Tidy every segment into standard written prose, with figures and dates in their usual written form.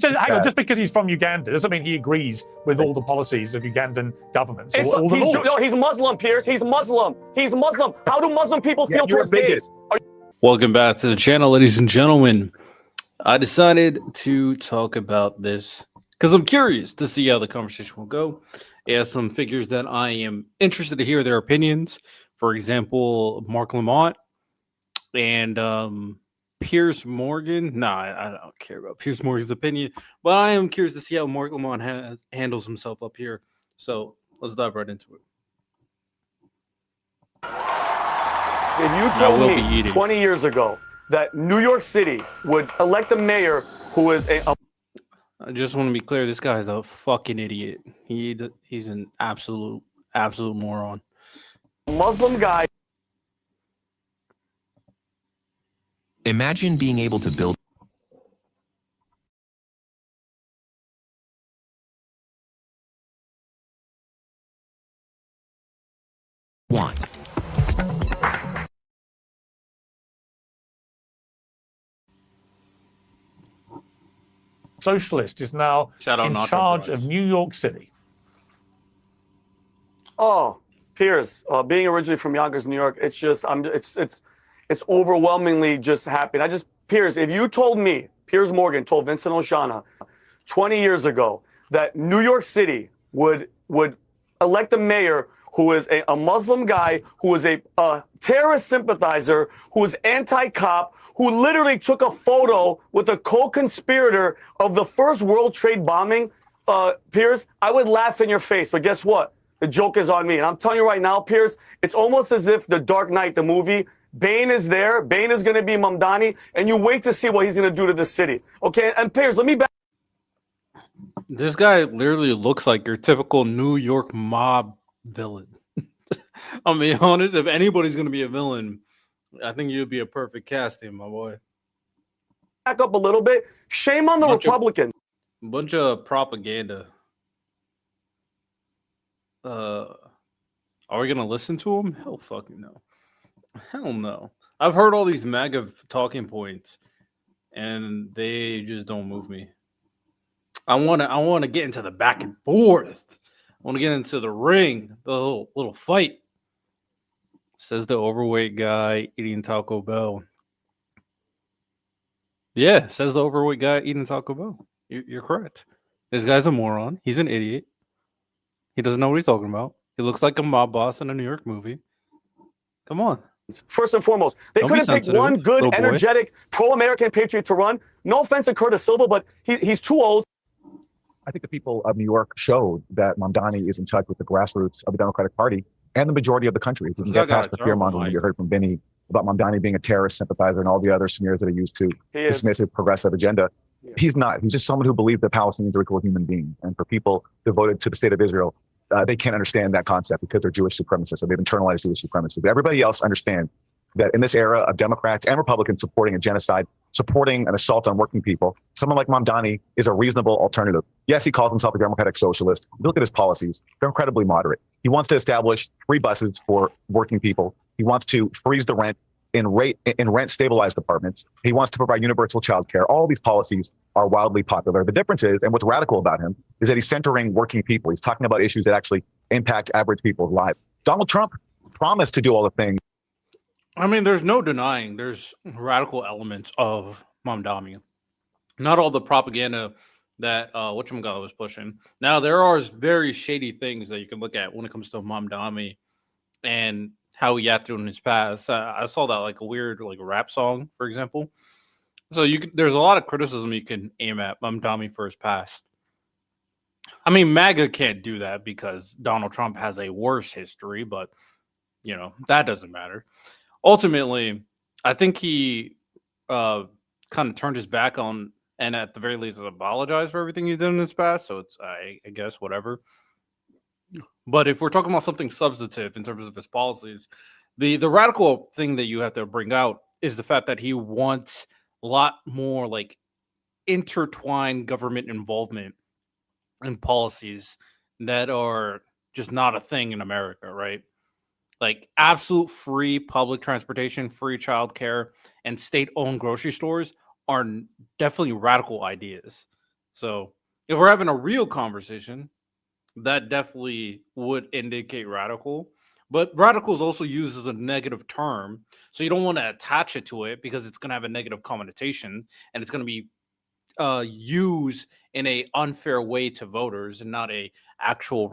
hang on, just because he's from Uganda doesn't mean he agrees with all the policies of Ugandan governments. He's Muslim, Piers. He's Muslim. He's Muslim. How do Muslim people feel towards gays? Welcome back to the channel, ladies and gentlemen. I decided to talk about this because I'm curious to see how the conversation will go. It has some figures that I am interested to hear their opinions. For example, Mark Lamont and Piers Morgan. I don't care about Piers Morgan's opinion, but I am curious to see how Mark Lamont handles himself up here. So let's dive right into it. If you told me 20 years ago that New York City would elect a mayor who is I just want to be clear, this guy is a fucking idiot. He's an absolute moron. Muslim guy. Imagine being able to build want. Socialist is now in charge of New York City. Oh, Piers, being originally from Yonkers, New York, it's just it's overwhelmingly just happy. Piers, if you told me, Piers Morgan told Vincent Oshana 20 years ago that New York City would elect a mayor who is a Muslim guy, who is a terrorist sympathizer, who is anti-cop, who literally took a photo with a co-conspirator of the first World Trade bombing, Piers, I would laugh in your face. But guess what? The joke is on me. And I'm telling you right now, Piers, it's almost as if The Dark Knight, the movie, Bane is there. Bane is going to be Mamdani. And you wait to see what he's going to do to the city. Okay? And Piers, let me back. This guy literally looks like your typical New York mob villain. I'll be honest, if anybody's going to be a villain, I think you'd be a perfect casting, my boy. Back up a little bit. Shame on the Republicans. Bunch of propaganda. Are we gonna listen to him? Hell fucking no. Hell no. I've heard all these MAGA talking points, and they just don't move me. I wanna get into the back and forth. I want to get into the ring, the little fight. Says the overweight guy eating Taco Bell. Yeah, says the overweight guy eating Taco Bell. You're correct. This guy's a moron. He's an idiot. He doesn't know what he's talking about. He looks like a mob boss in a New York movie. Come on. First and foremost, they couldn't pick one good, energetic, pro-American patriot to run. No offense to Curtis Silva, but he's too old. I think the people of New York showed that Mamdani is in touch with the grassroots of the Democratic Party and the majority of the country. If you can get past the fear-mongering you heard from Vinny about Mamdani being a terrorist sympathizer and all the other smears that are used to dismiss his progressive agenda. Yeah. He's not. He's just someone who believes that Palestinians are equal human beings. And for people devoted to the state of Israel, they can't understand that concept because they're Jewish supremacists, or they've internalized Jewish supremacy. But everybody else understands that in this era of Democrats and Republicans supporting a genocide, supporting an assault on working people, someone like Mamdani is a reasonable alternative. Yes, he calls himself a democratic socialist. Look at his policies. They're incredibly moderate. He wants to establish free buses for working people. He wants to freeze the rent in rent stabilized apartments. He wants to provide universal child care. All these policies are wildly popular. The difference is, and what's radical about him, is that he's centering working people. He's talking about issues that actually impact average people's lives. Donald Trump promised to do all the things. I mean, there's no denying there's radical elements of Mamdani. Not all the propaganda that whatchamacallit was pushing. Now, there are very shady things that you can look at when it comes to Mamdani and how he acted in his past. I saw that like a weird like rap song, for example. So there's a lot of criticism you can aim at Mamdani for his past. I mean, MAGA can't do that because Donald Trump has a worse history, but you know, that doesn't matter. Ultimately, I think he kind of turned his back on, and at the very least apologized for everything he's done in his past. So it's, I guess, whatever. But if we're talking about something substantive in terms of his policies, the radical thing that you have to bring out is the fact that he wants a lot more like intertwined government involvement in policies that are just not a thing in America, right? Like absolute free public transportation, free childcare, and state-owned grocery stores are definitely radical ideas. So if we're having a real conversation, that definitely would indicate radical. But radical is also used as a negative term. So you don't want to attach it to it because it's going to have a negative connotation and it's going to be used in a unfair way to voters and not a actual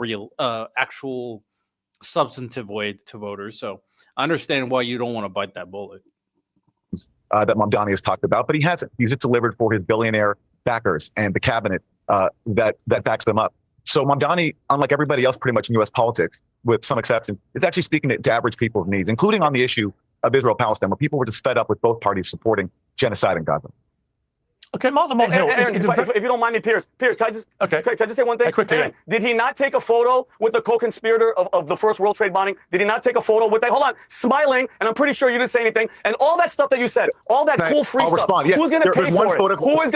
substantive way to voters. So I understand why you don't want to bite that bullet. That Mamdani has talked about, but he hasn't. He's just delivered for his billionaire backers and the cabinet that backs them up. So Mamdani, unlike everybody else pretty much in U.S. politics, with some exception, is actually speaking to average people's needs, including on the issue of Israel-Palestine, where people were just fed up with both parties supporting genocide in Gaza. Okay, Mark Lamont Hill. Aaron, if you don't mind me, Piers, can I just say one thing? Quickly, Aaron, did he not take a photo with the co-conspirator of the first World Trade bombing? Did he not take a photo with that? Hold on, smiling, and I'm pretty sure you didn't say anything. And all that stuff that you said, all that cool free stuff. Respond. Yes, who's going to pay for it? Who's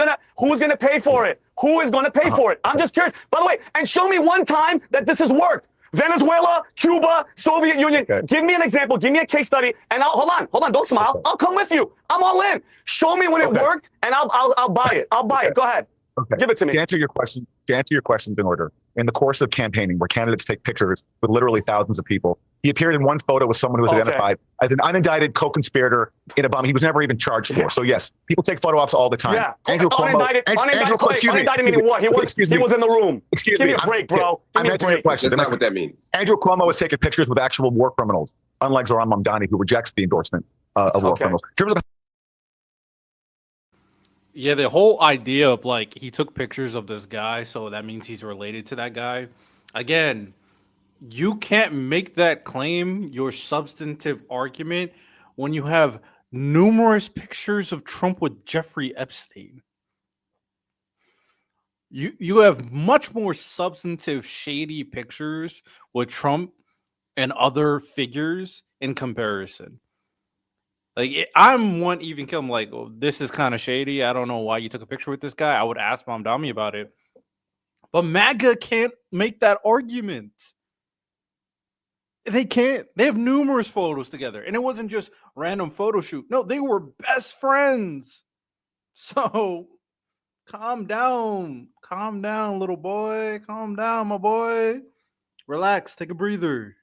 going to pay for it? Who is going to pay for it? I'm just curious. By the way, and show me one time that this has worked. Venezuela, Cuba, Soviet Union. Okay. Give me an example. Give me a case study. And hold on. Don't smile. Okay. I'll come with you. I'm all in. Show me when it worked, and I'll buy it. I'll buy it. Go ahead. Okay. Give it to me. To answer your questions in order, in the course of campaigning, where candidates take pictures with literally thousands of people, he appeared in one photo with someone who was identified as an unindicted co-conspirator in a bombing he was never even charged for. So yes, people take photo ops all the time. Yeah. Unindicted meaning what? He was in the room. Excuse me. Give me a break, bro. I'm answering your question. That's not what that means. Andrew Cuomo was taking pictures with actual war criminals, unlike Zohrani Mamdani, who rejects the endorsement of war criminals. In terms of Yeah, the whole idea of like he took pictures of this guy, so that means he's related to that guy. Again, you can't make that claim your substantive argument when you have numerous pictures of Trump with Jeffrey Epstein. You have much more substantive, shady pictures with Trump and other figures in comparison. Like, I'm one even kill. I'm like, well, this is kind of shady. I don't know why you took a picture with this guy. I would ask Mamdani about it. But MAGA can't make that argument. They can't. They have numerous photos together. And it wasn't just random photo shoot. No, they were best friends. So calm down. Calm down, little boy. Calm down, my boy. Relax. Take a breather.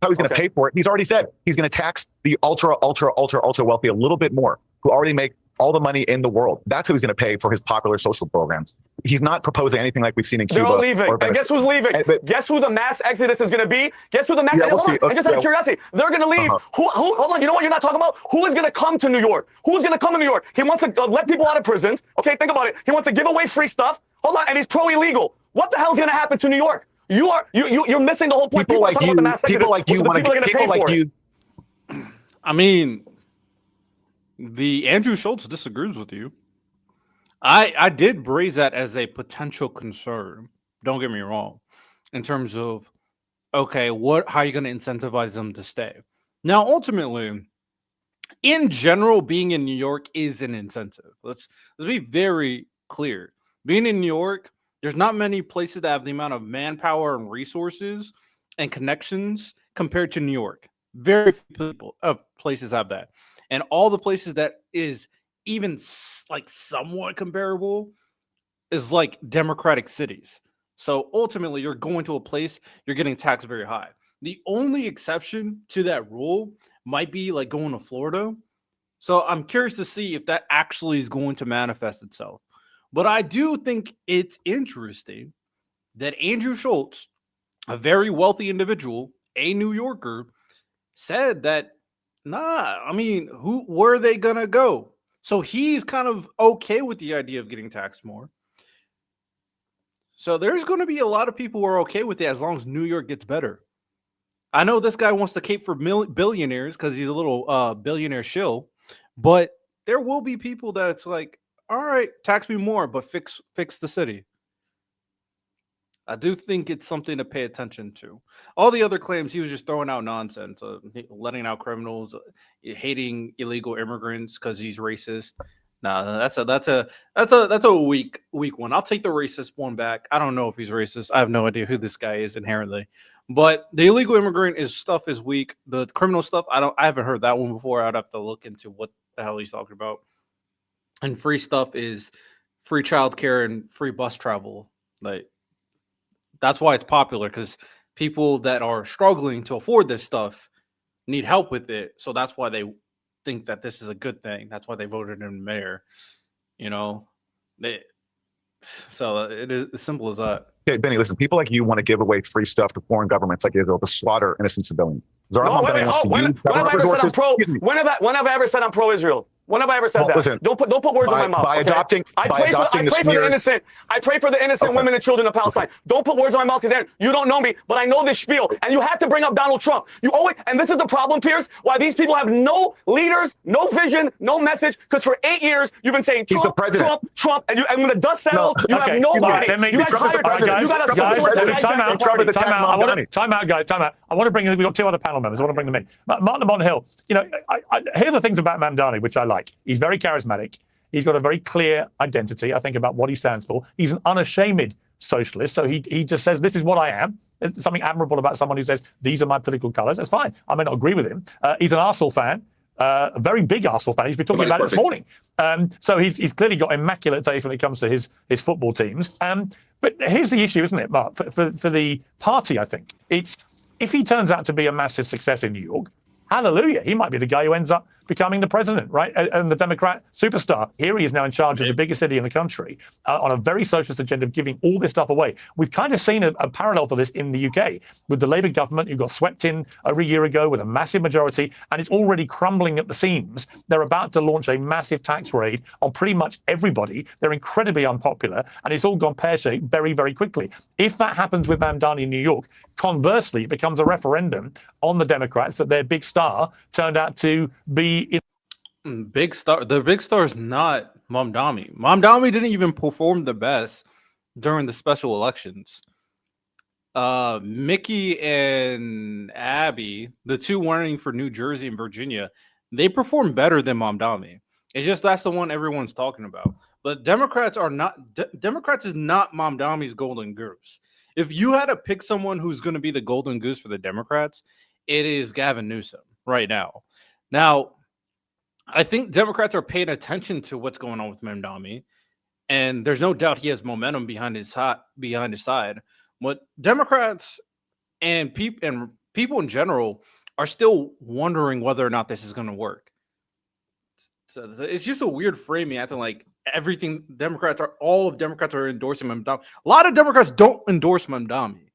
How he's going to pay for it. He's already said he's going to tax the ultra wealthy a little bit more, who already make all the money in the world. That's who he's going to pay for his popular social programs. He's not proposing anything like we've seen in Cuba. They're all leaving. And guess who's leaving? Guess who the mass exodus is going to be? Guess who the mass... And just out of curiosity, they're going to leave. Hold on, you know what you're not talking about? Who is going to come to New York? Who's going to come to New York? He wants to let people out of prisons. Okay, think about it. He wants to give away free stuff. Hold on, and he's pro-illegal. What the hell is going to happen to New York? You're missing the whole point. People like you want to people like you. I mean, the Andrew Schultz disagrees with you. I did raise that as a potential concern. Don't get me wrong. In terms of, okay, how are you going to incentivize them to stay? Now, ultimately, in general, being in New York is an incentive. Let's be very clear. Being in New York, there's not many places that have the amount of manpower and resources and connections compared to New York. Very few places have that. And all the places that is even like somewhat comparable is like democratic cities. So ultimately, you're going to a place, you're getting taxed very high. The only exception to that rule might be like going to Florida. So I'm curious to see if that actually is going to manifest itself. But I do think it's interesting that Andrew Schultz, a very wealthy individual, a New Yorker, said that, where are they going to go? So he's kind of okay with the idea of getting taxed more. So there's going to be a lot of people who are okay with it as long as New York gets better. I know this guy wants to cape for billionaires because he's a little billionaire shill, but there will be people that's like, all right, tax me more, but fix the city. I do think it's something to pay attention to. All the other claims, he was just throwing out nonsense, letting out criminals, hating illegal immigrants because he's racist. Nah, that's a weak one. I'll take the racist one back. I don't know if he's racist. I have no idea who this guy is inherently. But the illegal immigrant stuff is weak. The criminal stuff, I haven't heard that one before. I'd have to look into what the hell he's talking about. And free stuff is free childcare and free bus travel. Like that's why it's popular, because people that are struggling to afford this stuff need help with it. So that's why they think that this is a good thing. That's why they voted him mayor. You know, so it is as simple as that. Okay, Benny, listen, people like you want to give away free stuff to foreign governments like Israel to slaughter innocent civilians. Zohrani No, wait, wants to when use have I government ever said I'm resources. pro? Excuse me. When have I ever said I'm pro-Israel? When have I ever said that? Listen, don't put words in my mouth. by okay? adopting I pray for the innocent. I pray for the innocent women and children of Palestine. Don't put words in my mouth, because you don't know me, but I know this spiel. And you have to bring up Donald Trump. You always, and this is the problem, Piers, why these people have no leaders, no vision, no message. Because for 8 years you've been saying Trump, Trump, and when the dust settles, you have nobody. You guys hired Time out, guys. I want to bring in. We've got 2 other panel members. I want to bring them in. Martin Hill. You know, here are the things about Mamdani which I like. He's very charismatic. He's got a very clear identity, I think, about what he stands for. He's an unashamed socialist. So he just says, this is what I am. There's something admirable about someone who says, these are my political colors. That's fine. I may not agree with him. He's an Arsenal fan, a very big Arsenal fan. He's been talking about it this morning. So he's clearly got immaculate taste when it comes to his football teams. But here's the issue, isn't it, Mark? For the party, I think, it's if he turns out to be a massive success in New York, hallelujah, he might be the guy who ends up becoming the president, right? And the Democrat superstar. Here he is now in charge of the biggest city in the country on a very socialist agenda of giving all this stuff away. We've kind of seen a parallel to this in the UK with the Labour government, who got swept in over a year ago with a massive majority, and it's already crumbling at the seams. They're about to launch a massive tax raid on pretty much everybody. They're incredibly unpopular, and it's all gone pear-shaped very, very quickly. If that happens with Mamdani in New York, conversely, it becomes a referendum on the Democrats that their big star turned out to be big star. The big star is not Mamdani. Mamdani didn't even perform the best during the special elections. Mickey and Abby, the 2 running for New Jersey and Virginia, they performed better than Mamdani. It's just that's the one everyone's talking about. But Democrats are not. Democrats is not Mamdani's golden goose. If you had to pick someone who's going to be the golden goose for the Democrats, it is Gavin Newsom right now. Now, I think Democrats are paying attention to what's going on with Mamdani, and there's no doubt he has momentum behind his side. What Democrats and people in general are still wondering whether or not this is going to work. So it's just a weird framing, acting like all of Democrats are endorsing Mamdani. A lot of Democrats don't endorse Mamdani.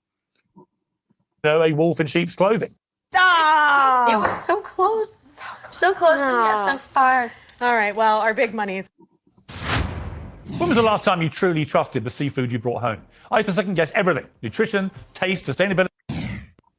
a wolf in sheep's clothing. It was so close. So close and yet so far. All right, well, our big money's. When was the last time you truly trusted the seafood you brought home? I used to second guess everything: nutrition, taste, sustainability.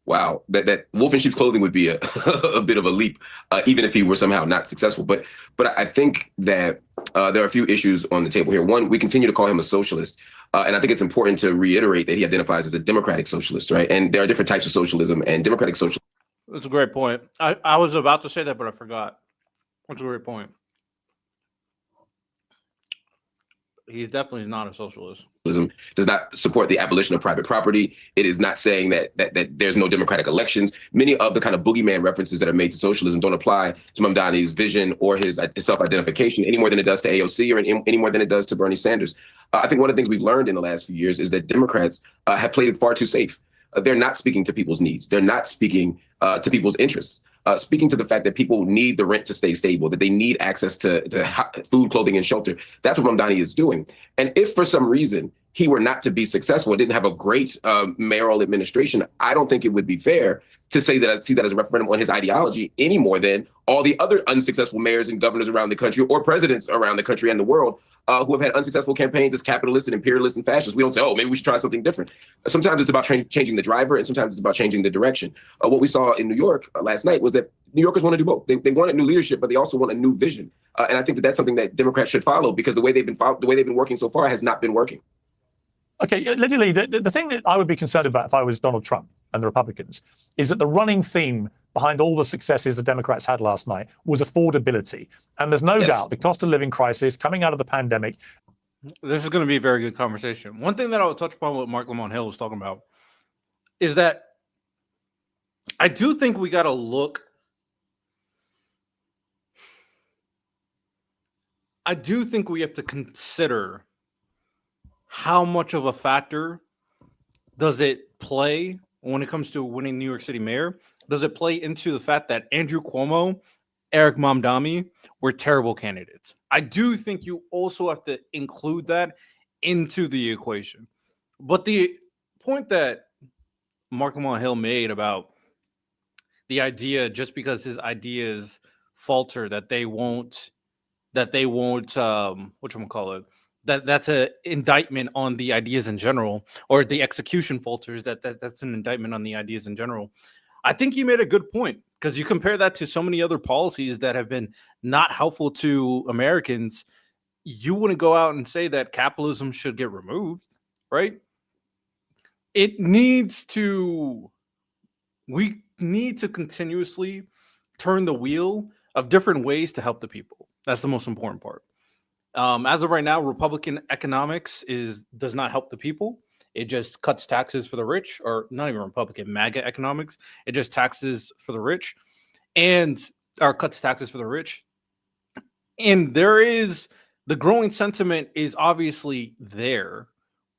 Wow, that wolf in sheep's clothing would be a bit of a leap, even if he were somehow not successful. But I think that there are a few issues on the table here. One, we continue to call him a socialist. And I think it's important to reiterate that he identifies as a democratic socialist, right? And there are different types of socialism, and democratic socialism. That's a great point. I was about to say that, but I forgot. That's a great point. He definitely is not a socialist. Does not support the abolition of private property. It is not saying that there's no democratic elections. Many of the kind of boogeyman references that are made to socialism don't apply to Mamdani's vision or his self-identification any more than it does to AOC or any more than it does to Bernie Sanders. I think one of the things we've learned in the last few years is that Democrats have played it far too safe. They're not speaking to people's needs. They're not speaking to people's interests. Speaking to the fact that people need the rent to stay stable, that they need access to food, clothing, and shelter. That's what Mamdani is doing. And if for some reason he were not to be successful, didn't have a great mayoral administration, I don't think it would be fair to say that I see that as a referendum on his ideology any more than all the other unsuccessful mayors and governors around the country or presidents around the country and the world who have had unsuccessful campaigns as capitalists and imperialists and fascists. We don't say, oh, maybe we should try something different. Sometimes it's about changing the driver, and sometimes it's about changing the direction. What we saw in New York last night was that New Yorkers want to do both. They wanted new leadership, but they also want a new vision. And I think that that's something that Democrats should follow, because the way they've been working so far has not been working. Okay, literally, the thing that I would be concerned about if I was Donald Trump and the Republicans is that the running theme behind all the successes the Democrats had last night was affordability. And there's no doubt the cost of living crisis coming out of the pandemic. This is going to be a very good conversation. One thing that I'll touch upon what Mark Lamont Hill was talking about is that I do think we got to look. I do think we have to consider how much of a factor does it play when it comes to winning New York City mayor? Does it play into the fact that Andrew Cuomo, Eric Mamdani were terrible candidates? I do think you also have to include that into the equation. But the point that Mark Lamont Hill made about the idea, just because his ideas falter, that's an indictment on the ideas in general, or the execution falters, that's an indictment on the ideas in general. I think you made a good point, because you compare that to so many other policies that have been not helpful to Americans. You wouldn't go out and say that capitalism should get removed, right? We need to continuously turn the wheel of different ways to help the people. That's the most important part. As of right now, Republican economics does not help the people. It just cuts taxes for the rich, or not even Republican, MAGA economics. It just taxes for the rich, or cuts taxes for the rich. And the growing sentiment is obviously there,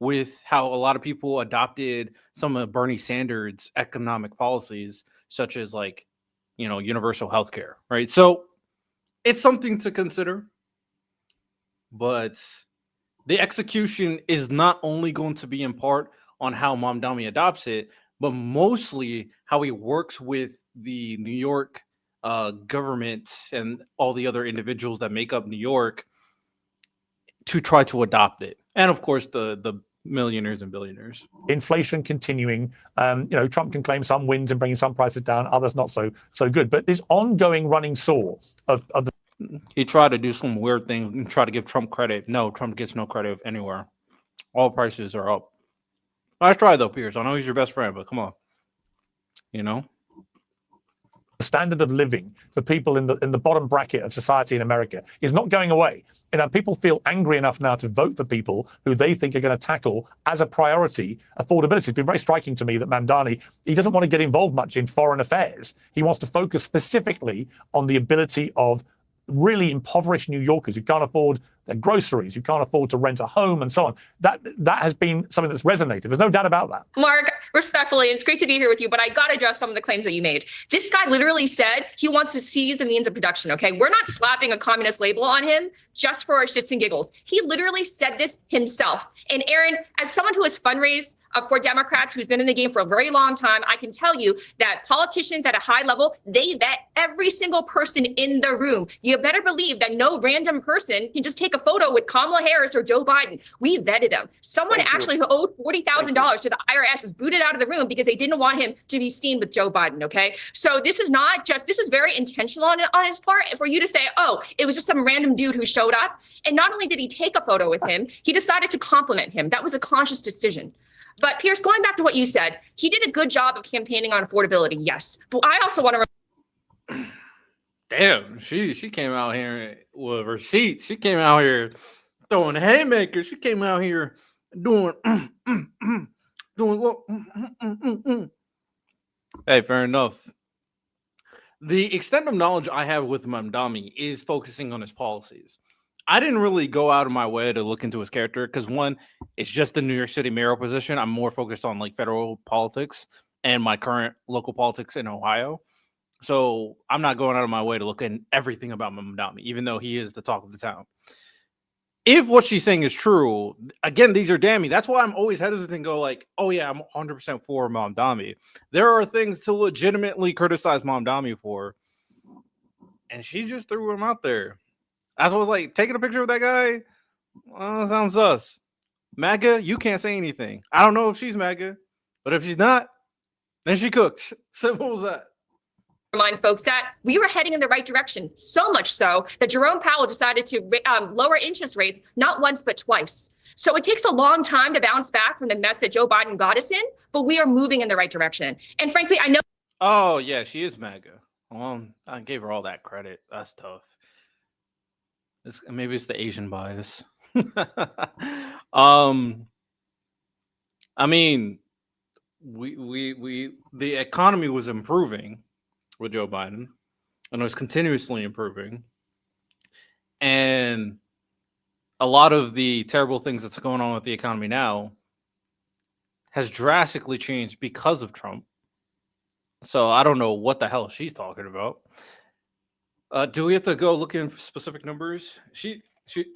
with how a lot of people adopted some of Bernie Sanders' economic policies, such as universal health care, right? So it's something to consider, but the execution is not only going to be in part on how Mamdani adopts it, but mostly how he works with the New York government and all the other individuals that make up New York to try to adopt it. And of course, the millionaires and billionaires. Inflation continuing. Trump can claim some wins in bringing some prices down, others not so good. But this ongoing running sore of the. He tried to do some weird thing and try to give Trump credit. No, Trump gets no credit anywhere. All prices are up. Nice try though, Piers. I know he's your best friend, but come on. The standard of living for people in the bottom bracket of society in America is not going away. People feel angry enough now to vote for people who they think are going to tackle as a priority affordability. It's been very striking to me that Mamdani, he doesn't want to get involved much in foreign affairs. He wants to focus specifically on the ability of really impoverished New Yorkers who can't afford their groceries, who can't afford to rent a home, and so on. That has been something that's resonated. There's no doubt about that. Mark, respectfully, it's great to be here with you, but I got to address some of the claims that you made. This guy literally said he wants to seize the means of production, okay? We're not slapping a communist label on him just for our shits and giggles. He literally said this himself. And Aaron, as someone who has fundraised for Democrats, who's been in the game for a very long time, I can tell you that politicians at a high level, they vet every single person in the room. You better believe that no random person can just take a photo with Kamala Harris or Joe Biden. We vetted them. Someone actually who owed $40,000 to the IRS is booted out of the room because they didn't want him to be seen with Joe Biden, okay? So this is very intentional on his part for you to say, oh, it was just some random dude who showed up. And not only did he take a photo with him, he decided to compliment him. That was a conscious decision. But Piers, going back to what you said, he did a good job of campaigning on affordability, yes. But I also want to... Damn, she came out here with receipts. She came out here throwing haymakers. She came out here doing look. Hey, fair enough. The extent of knowledge I have with Mamdani is focusing on his policies. I didn't really go out of my way to look into his character because, one, it's just the New York City mayoral position. I'm more focused on federal politics and my current local politics in Ohio. So I'm not going out of my way to look at everything about Mamdani, even though he is the talk of the town. If what she's saying is true, again, these are damning. That's why I'm always hesitant to go oh yeah, I'm 100% for Mamdani. There are things to legitimately criticize Mamdani for, and she just threw him out there. That's what I was taking a picture of that guy. Well, that sounds sus. MAGA, you can't say anything. I don't know if she's MAGA, but if she's not, then she cooks. Simple as that. Remind folks that we were heading in the right direction, so much so that Jerome Powell decided to lower interest rates not once but twice. So it takes a long time to bounce back from the mess that Joe Biden got us in, but we are moving in the right direction. And frankly, I know. Oh yeah, she is MAGA. Well, I gave her all that credit. That's tough. Maybe it's the Asian bias. I mean, the economy was improving with Joe Biden, and it was continuously improving. And a lot of the terrible things that's going on with the economy now has drastically changed because of Trump. So I don't know what the hell she's talking about. Do we have to go look in specific numbers?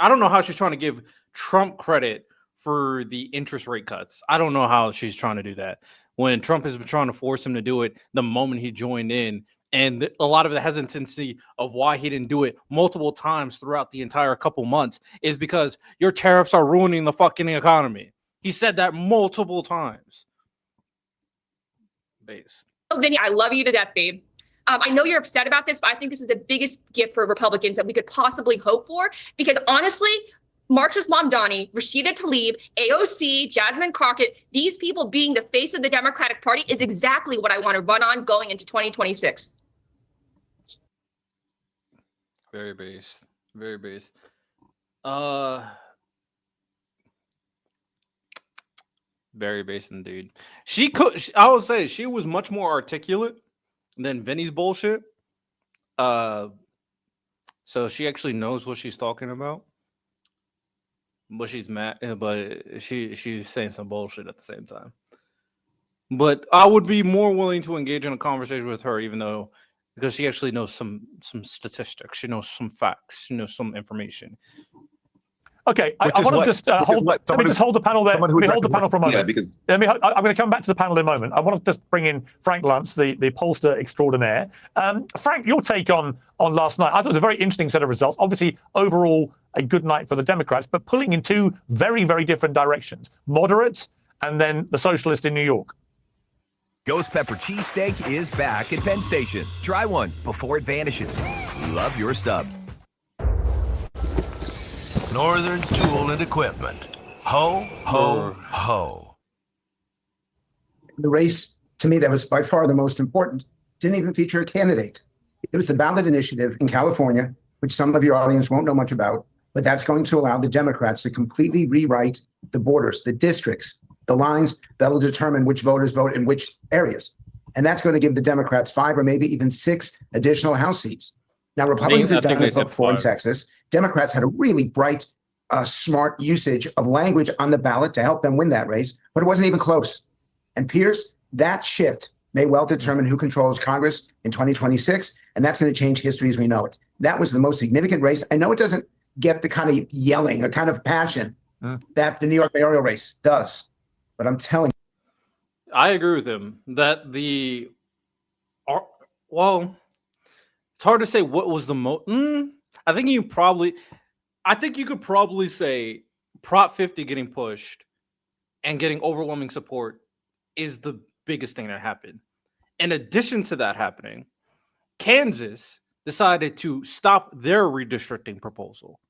I don't know how she's trying to give Trump credit for the interest rate cuts. I don't know how she's trying to do that when Trump has been trying to force him to do it the moment he joined in. And a lot of the hesitancy of why he didn't do it multiple times throughout the entire couple months is because your tariffs are ruining the fucking economy. He said that multiple times. Base. Oh, Vinny, I love you to death, babe. I know you're upset about this, but I think this is the biggest gift for Republicans that we could possibly hope for. Because honestly, Marxist Mamdani, Rashida Tlaib, AOC, Jasmine Crockett, these people being the face of the Democratic Party is exactly what I want to run on going into 2026. Very base. Very base. Very base indeed. I would say she was much more articulate than Vinny's bullshit. So she actually knows what she's talking about. But she's mad, but she's saying some bullshit at the same time. But I would be more willing to engage in a conversation with her, even though because she actually knows some statistics, she knows some facts, she knows some information. Okay, I want to just hold. Let me just hold the panel there. Let me hold the panel for a moment. Yeah, because I'm going to come back to the panel in a moment. I want to just bring in Frank Luntz, the pollster extraordinaire. Frank, your take on last night. I thought it was a very interesting set of results. Obviously, overall, a good night for the Democrats, but pulling in two very, very different directions. Moderate and then the socialist in New York. Ghost Pepper Cheesesteak is back at Penn Station. Try one before it vanishes. Love your sub. Northern Tool and Equipment. Ho, ho, ho. The race, to me, that was by far the most important, didn't even feature a candidate. It was the ballot initiative in California, which some of your audience won't know much about, but that's going to allow the Democrats to completely rewrite the borders, the districts, the lines that'll determine which voters vote in which areas. And that's going to give the Democrats 5 or maybe even 6 additional House seats. Now, Republicans have done it before in Texas. Democrats had a really bright, smart usage of language on the ballot to help them win that race, but it wasn't even close. And Piers, that shift may well determine who controls Congress in 2026, and that's going to change history as we know it. That was the most significant race. I know it doesn't get the kind of yelling, a kind of passion that the New York mayoral race does, but I'm telling you. I agree with him that well, it's hard to say what was the most. I think you could probably say Prop 50 getting pushed and getting overwhelming support is the biggest thing that happened. In addition to that happening, Kansas decided to stop their redistricting proposal.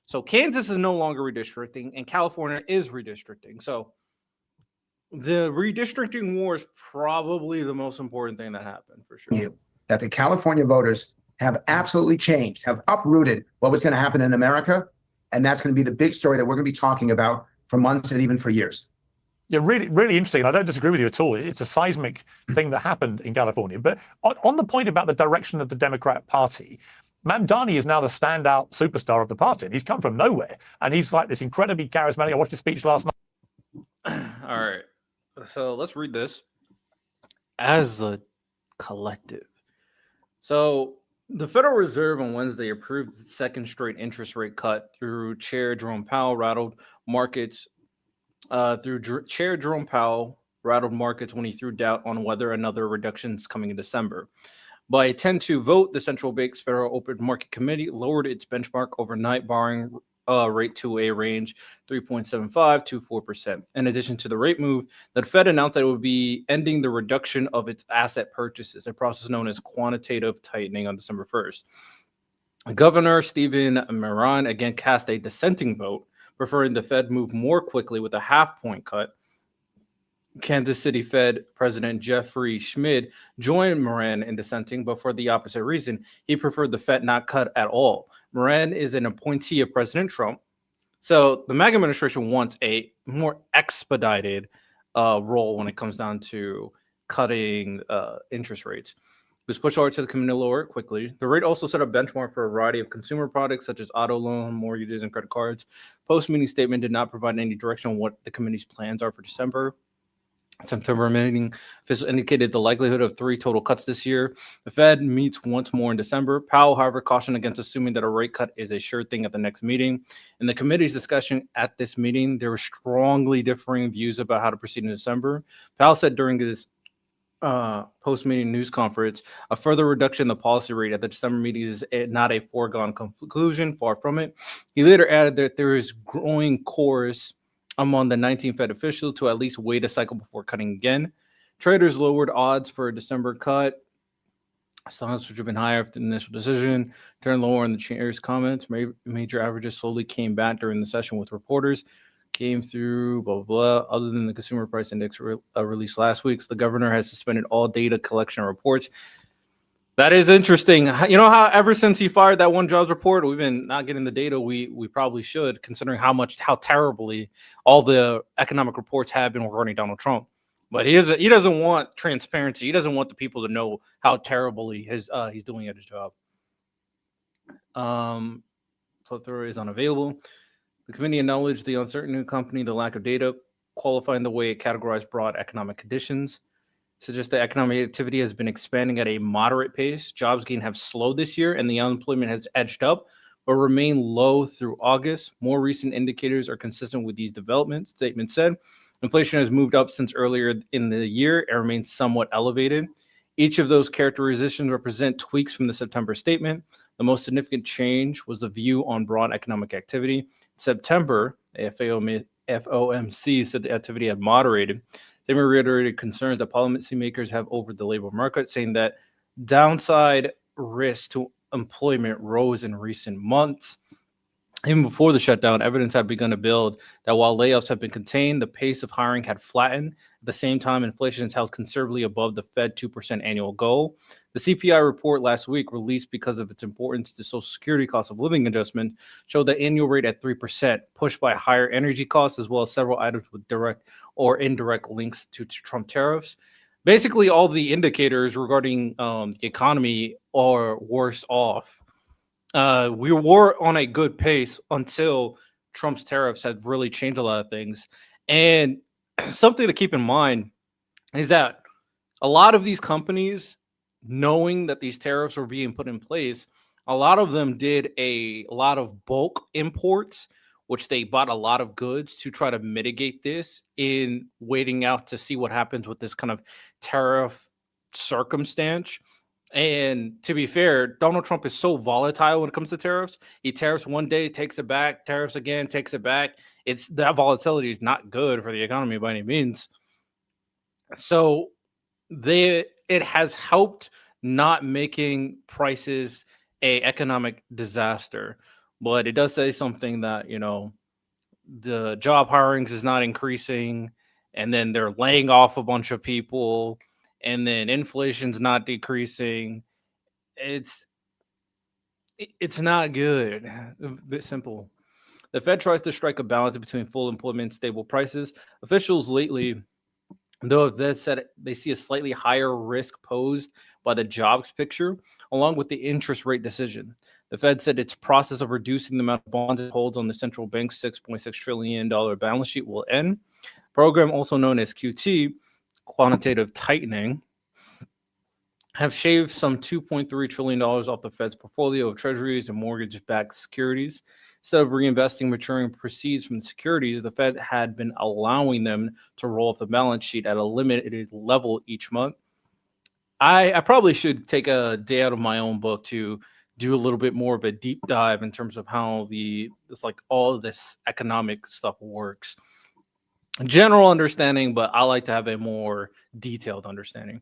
So Kansas is no longer redistricting and California is redistricting. So the redistricting war is probably the most important thing that happened for sure. That the California voters have absolutely changed, have uprooted what was going to happen in America. And that's going to be the big story that we're going to be talking about for months and even for years. Yeah, really, really interesting. I don't disagree with you at all. It's a seismic thing that happened in California. But on the point about the direction of the Democrat Party, Mamdani is now the standout superstar of the party. And he's come from nowhere. And he's like this incredibly charismatic. I watched his speech last night. All right. So let's read this as a collective. So the Federal Reserve on Wednesday approved the second straight interest rate cut through Chair Jerome Powell rattled markets. Chair Jerome Powell rattled markets when he threw doubt on whether another reduction is coming in December. By a 10-2 vote, the Central Bank's Federal Open Market Committee lowered its benchmark overnight borrowing rate to a range 3.75 to 4%. In addition to the rate move, the Fed announced that it would be ending the reduction of its asset purchases, a process known as quantitative tightening, on December 1st. Governor Stephen Moran again cast a dissenting vote, preferring the Fed move more quickly with a half-point cut. Kansas City Fed President Jeffrey Schmid joined Moran in dissenting, but for the opposite reason. He preferred the Fed not cut at all. Moran is an appointee of President Trump. So the MAGA administration wants a more expedited role when it comes down to cutting interest rates. was pushed hard to the committee to lower it quickly. The rate also set a benchmark for a variety of consumer products such as auto loan, mortgages, and credit cards. Post-meeting statement did not provide any direction on what the committee's plans are for December. September meeting officials indicated the likelihood of 3 total cuts this year. The Fed meets once more in December. Powell, however, cautioned against assuming that a rate cut is a sure thing at the next meeting. In the committee's discussion at this meeting, there were strongly differing views about how to proceed in December. Powell said during his post-meeting news conference, a further reduction in the policy rate at the December meeting is not a foregone conclusion, far from it. He later added that there is growing chorus among the 19 Fed officials to at least wait a cycle before cutting again. Traders lowered odds for a December cut. Stocks, which have been higher after the initial decision, turned lower in the chair's comments. Major averages slowly came back during the session with reporters. Came through, blah, blah, blah. Other than the consumer price index released last week, so the governor has suspended all data collection reports. That is interesting. You know how ever since he fired that one jobs report, we've been not getting the data we probably should, considering how terribly all the economic reports have been regarding Donald Trump. But he doesn't want transparency. He doesn't want the people to know how terribly he's doing at his job. Plethora is unavailable. The committee acknowledged the uncertainty accompanying the lack of data, qualifying the way it categorized broad economic conditions. Suggests that economic activity has been expanding at a moderate pace. Jobs gain have slowed this year, and the unemployment has edged up, but remain low through August. More recent indicators are consistent with these developments. Statement said, inflation has moved up since earlier in the year and remains somewhat elevated. Each of those characterizations represent tweaks from the September statement. The most significant change was the view on broad economic activity. In September, FOMC said the activity had moderated. They reiterated concerns that policymakers have over the labor market, saying that downside risk to employment rose in recent months. Even before the shutdown, evidence had begun to build that while layoffs have been contained, the pace of hiring had flattened. At the same time, inflation has held considerably above the Fed 2% annual goal. The CPI report last week, released because of its importance to Social Security cost of living adjustment, showed the annual rate at 3%, pushed by higher energy costs as well as several items with direct or indirect links to Trump tariffs. Basically, all the indicators regarding the economy are worse off. We were on a good pace until Trump's tariffs had really changed a lot of things. And something to keep in mind is that a lot of these companies, knowing that these tariffs were being put in place, a lot of them did a lot of bulk imports, which they bought a lot of goods to try to mitigate this in waiting out to see what happens with this kind of tariff circumstance. And to be fair, Donald Trump is so volatile when it comes to tariffs. He tariffs one day, takes it back, tariffs again, takes it back. It's that volatility is not good for the economy by any means. So it has helped not making prices a economic disaster. But it does say something that, the job hirings is not increasing, and then they're laying off a bunch of people, and then inflation's not decreasing. It's not good. A bit simple. The Fed tries to strike a balance between full employment and stable prices. Officials lately, though, have said they see a slightly higher risk posed by the jobs picture, along with the interest rate decision. The Fed said its process of reducing the amount of bonds it holds on the central bank's $6.6 trillion balance sheet will end. Program, also known as QT, quantitative tightening, have shaved some $2.3 trillion off the Fed's portfolio of treasuries and mortgage-backed securities. Instead of reinvesting maturing proceeds from the securities, the Fed had been allowing them to roll off the balance sheet at a limited level each month. I probably should take a day out of my own book to do a little bit more of a deep dive in terms of how all of this economic stuff works. General understanding, but I like to have a more detailed understanding.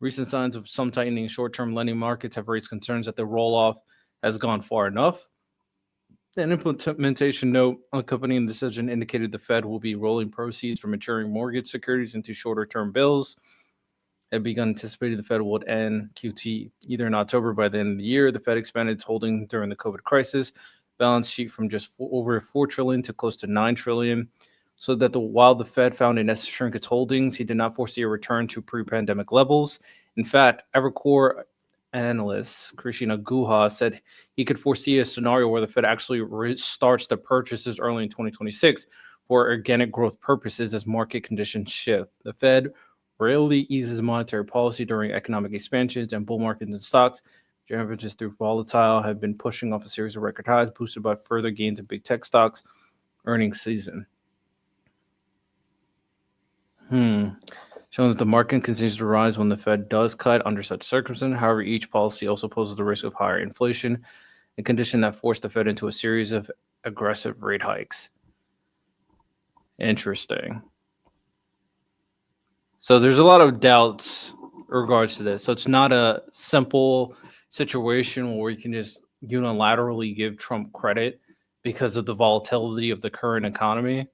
Recent signs of some tightening in short-term lending markets have raised concerns that the roll-off has gone far enough. An implementation note accompanying the decision indicated the Fed will be rolling proceeds from maturing mortgage securities into shorter-term bills. Had begun anticipating the Fed would end QT either in October. By the end of the year, the Fed expanded its holding during the COVID crisis, balance sheet from just over $4 trillion to close to $9 trillion. So that while the Fed found it necessary to shrink its holdings, he did not foresee a return to pre-pandemic levels. In fact, Evercore analyst, Krishna Guha, said he could foresee a scenario where the Fed actually restarts the purchases early in 2026 for organic growth purposes as market conditions shift. The Fed rarely eases monetary policy during economic expansions and bull markets in stocks. Averages through volatile have been pushing off a series of record highs, boosted by further gains in big tech stocks earnings season. Showing that the market continues to rise when the Fed does cut under such circumstances. However, each policy also poses the risk of higher inflation, a condition that forced the Fed into a series of aggressive rate hikes. Interesting. So there's a lot of doubts in regards to this. So it's not a simple situation where you can just unilaterally give Trump credit because of the volatility of the current economy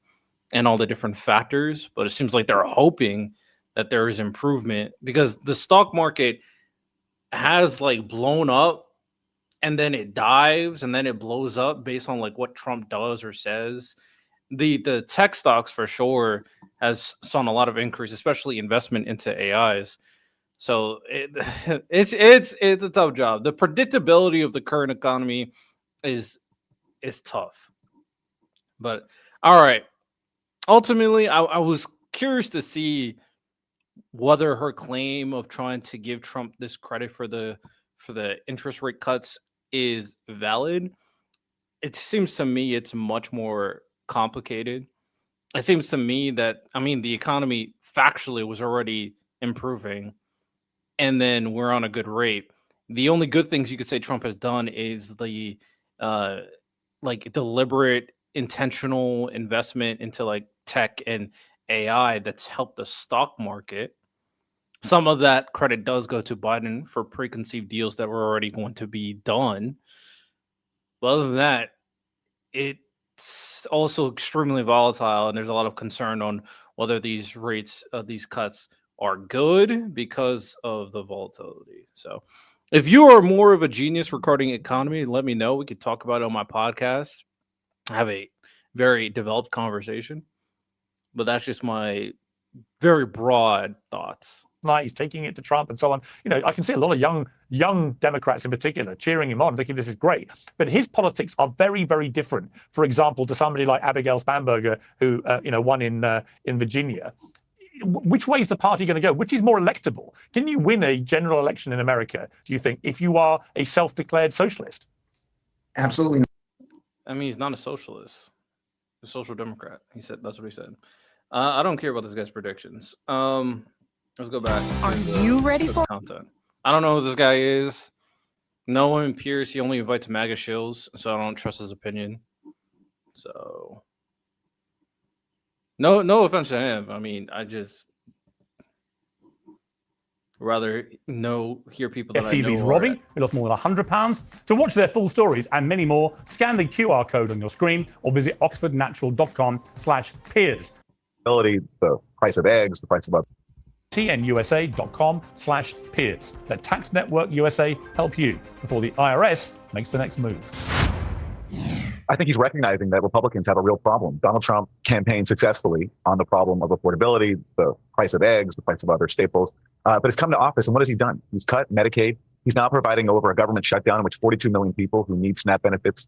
and all the different factors. But it seems like they're hoping that there is improvement because the stock market has like blown up and then it dives and then it blows up based on like what Trump does or says. The tech stocks for sure has shown a lot of increase, especially investment into AIs. So it's a tough job. The predictability of the current economy is tough. But all right. Ultimately, I was curious to see whether her claim of trying to give Trump this credit for the interest rate cuts is valid. It seems to me it's much more complicated. It seems to me that, I mean, the economy factually was already improving, and then we're on a good rate. The only good things you could say Trump has done is the like deliberate, intentional investment into like tech and AI that's helped the stock market. Some of that credit does go to Biden for preconceived deals that were already going to be done. But other than that, it's also extremely volatile, and there's a lot of concern on whether these rates, these cuts are good because of the volatility. So if you are more of a genius regarding economy, let me know. We could talk about it on my podcast. I have a very developed conversation, but that's just my very broad thoughts. He's taking it to Trump and so on. You know, I can see a lot of young Democrats in particular cheering him on, thinking this is great. But his politics are very, very different. For example, to somebody like Abigail Spanberger, who won in Virginia. Which way is the party going to go? Which is more electable? Can you win a general election in America, do you think, if you are a self-declared socialist? Absolutely not. I mean, he's not a socialist. He's a social democrat. He said that's what he said. I don't care about this guy's predictions. Let's go back. Are you ready for content? I don't know who this guy is. No one, Piers. He only invites MAGA shills, so I don't trust his opinion. So, no offense to him. I mean, I just rather hear people that FTV's I know. Robbie, who lost more than £100. To watch their full stories and many more, scan the QR code on your screen or visit oxfordnatural.com/Piers. The price of eggs, the price of tnusa.com/Piers. Let Tax Network USA help you before the IRS makes the next move. I think he's recognizing that Republicans have a real problem. Donald Trump campaigned successfully on the problem of affordability, the price of eggs, the price of other staples, but he's come to office, and what has he done? He's cut Medicaid. He's now providing over a government shutdown in which 42 million people who need SNAP benefits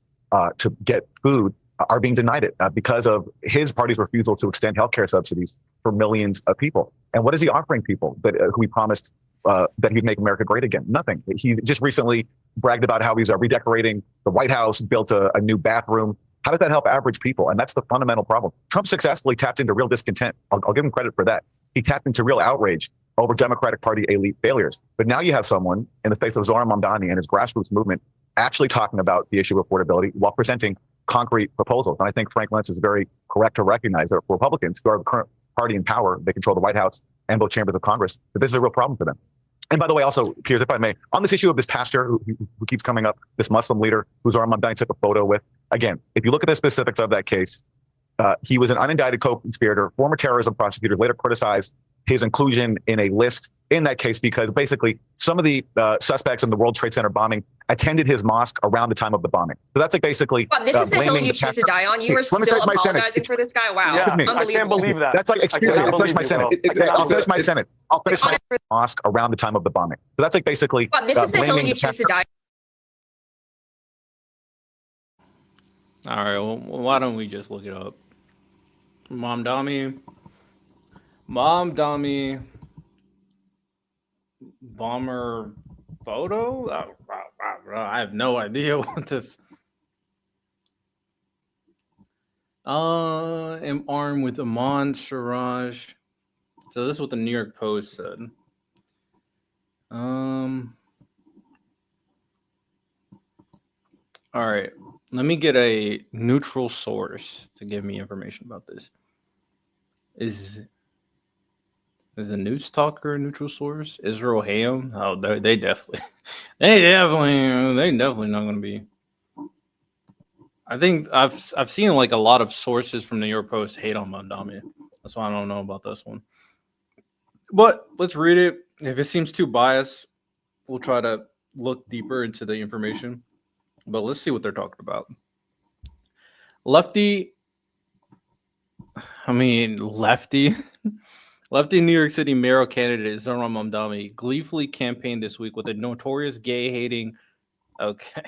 to get food are being denied it because of his party's refusal to extend healthcare subsidies for millions of people. And what is he offering people that who he promised that he'd make America great again? Nothing. He just recently bragged about how he's redecorating the White House, built a new bathroom. How does that help average people? And that's the fundamental problem. Trump successfully tapped into real discontent. I'll give him credit for that. He tapped into real outrage over Democratic Party elite failures. But now you have someone in the face of Zohrani Mamdani and his grassroots movement actually talking about the issue of affordability while presenting concrete proposals. And I think Frank Luntz is very correct to recognize that for Republicans, who are the current party in power, they control the White House and both chambers of Congress, that this is a real problem for them. And by the way, also, Piers, if I may, on this issue of this pastor who keeps coming up, this Muslim leader who Zohrani Mamdani took a photo with, again, if you look at the specifics of that case, he was an unindicted co-conspirator, former terrorism prosecutor, later criticized his inclusion in a list in that case because basically some of the suspects in the World Trade Center bombing attended his mosque around the time of the bombing. So that's like basically But this is the hill blaming you the choose to pastor. die on. You are Let me still finish my sentence. apologizing for this guy. Wow, Yeah, me. I can't unbelievable. believe that. That's like, excuse me, cannot I'll finish believe my you, sentence. bro. I cannot I'll finish my believe you. sentence. I'll finish my mosque around the time of the bombing. So that's like basically But this is the hill blaming you the choose to pastor. die. All right, well, why don't we just look it up? Mamdani bomber photo? I have no idea what this. Am armed with Amon Siraj. So this is what the New York Post said. All right. Let me get a neutral source to give me information about this. Is a news talker a neutral source? Israel Ham? Oh, they definitely, they definitely not going to be. I think I've seen like a lot of sources from the New York Post hate on Mamdani. That's why I don't know about this one. But let's read it. If it seems too biased, we'll try to look deeper into the information. But let's see what they're talking about. Lefty New York City mayoral candidate Zohrani Mamdani gleefully campaigned this week with a notorious gay-hating. Okay.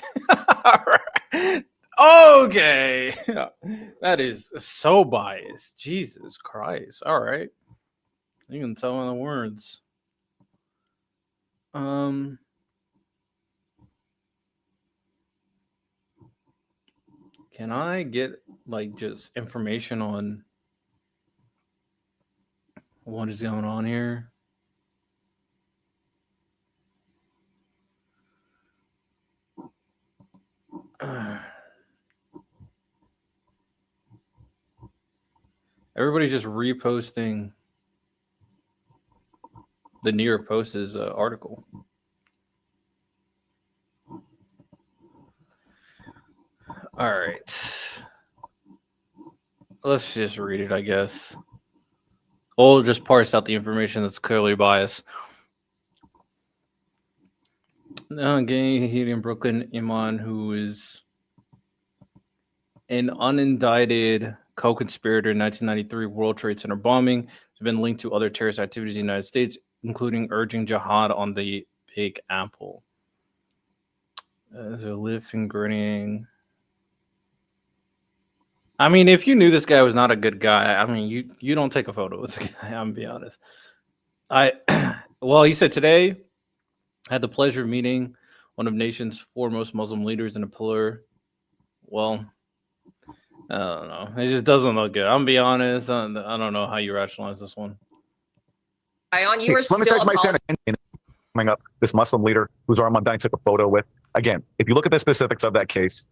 All right. Okay. That is so biased. Jesus Christ. All right. You can tell in the words. Can I get like just information on what is going on here? Everybody's just reposting the New York Post's article. All right. Let's just read it, I guess. We'll just parse out the information that's clearly biased. Gay hate in Brooklyn, Iman, who is an unindicted co-conspirator in 1993 World Trade Center bombing, has been linked to other terrorist activities in the United States, including urging jihad on the Big Apple. There's a live fingering. I mean, if you knew this guy was not a good guy, I mean, you don't take a photo with this guy. I'm gonna be honest. Well, he said today, I had the pleasure of meeting one of nation's foremost Muslim leaders and a pillar. Well, I don't know. It just doesn't look good. I'm gonna be honest. I don't know how you rationalize this one. You were Let me finish my sentence. Coming up, this Muslim leader who Zohrani Mamdani took a photo with. Again, if you look at the specifics of that case,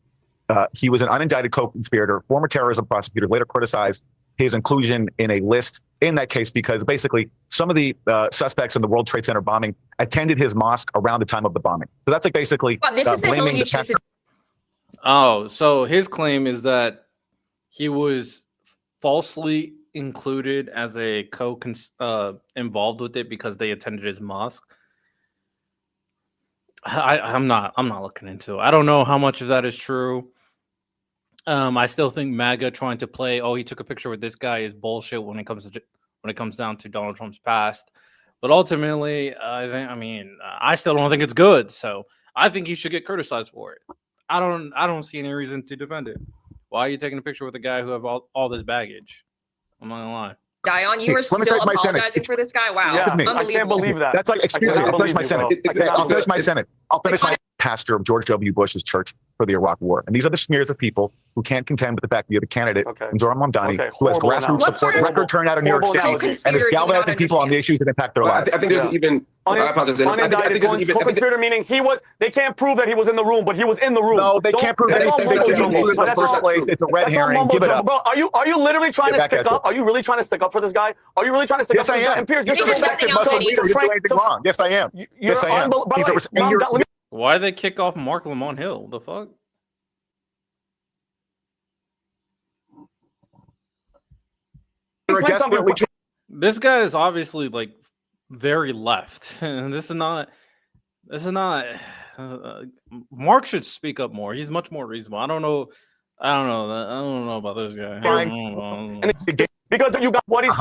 he was an unindicted co-conspirator, former terrorism prosecutor, later criticized his inclusion in a list in that case because basically some of the suspects in the World Trade Center bombing attended his mosque around the time of the bombing. So that's like basically blaming the pastor. Oh, so his claim is that he was falsely included as a involved with it because they attended his mosque. I'm not looking into it. I don't know how much of that is true. I still think MAGA trying to play, oh, he took a picture with this guy is bullshit when it comes down to Donald Trump's past. But ultimately, I still don't think it's good. So I think he should get criticized for it. I don't see any reason to defend it. Why are you taking a picture with a guy who have all this baggage? I'm not gonna lie. You were still apologizing for this guy. Wow, Yeah, unbelievable. I can't believe that. That's like, excuse me, I'll finish my sentence. I'll finish my sentence. I'll finish my pastor of George W. Bush's church for the Iraq War. And these are the smears of people who can't contend with the fact that you're the candidate, and Zohrani Mamdani, who has grassroots support, record turnout in New York City, and is galvanizing people on the issues that impact their lives. I think there's even. I apologize. Co-conspirator meaning they can't prove that he was in the room, but he was in the room. No, they can't prove anything. They just prove it in the first place. It's a red herring. Give it up. Bro, are you literally trying to stick up? Are you really trying to stick up for this guy? Are you really trying to stick up for this guy? And Piers, he's a respected Muslim leader. He didn't do anything wrong. Yes, I am. Yes, I am. Why did they kick off Mark Lamont Hill? The fuck? this guy is obviously like very left, and this is not. Mark should speak up more. He's much more reasonable. I don't know about this guy. Because you got what he's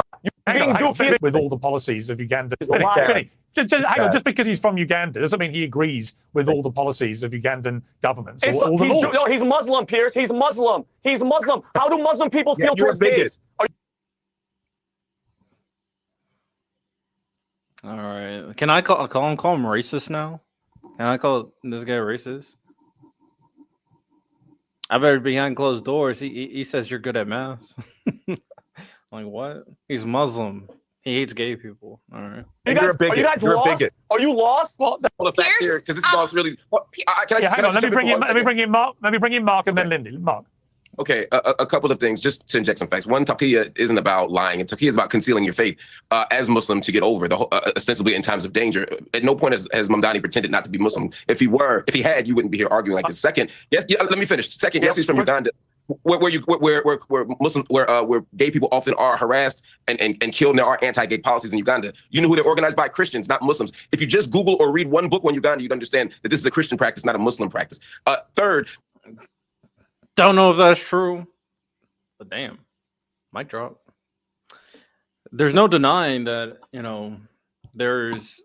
with all the policies of Uganda. Hang on, just because he's from Uganda doesn't mean he agrees with all the policies of Ugandan governments. All the laws. No, he's Muslim, Piers. He's Muslim. He's Muslim. How do Muslim people feel towards gays? All right. Can I call him racist now? Can I call this guy racist? I better be behind closed doors. He says you're good at math. Like what? He's Muslim. He hates gay people. All right. You're a bigot. Are you guys lost? Are you lost? Well, the facts here, because this is really. Hang on. Let me bring in Mark. Let me bring in Mark and then Lindy. Mark. Okay, a couple of things, just to inject some facts. One, taqiyya isn't about lying. And taqiyya is about concealing your faith as Muslim to get over the ostensibly in times of danger. At no point has Mamdani pretended not to be Muslim. If he had, you wouldn't be here arguing like this. Second, yes, let me finish. Second, yes, he's from Uganda, where gay people often are harassed and killed. And there are anti-gay policies in Uganda. You know who they're organized by? Christians, not Muslims. If you just Google or read one book on Uganda, you'd understand that this is a Christian practice, not a Muslim practice. Third. Don't know if that's true, but damn, mic drop. There's no denying that, there's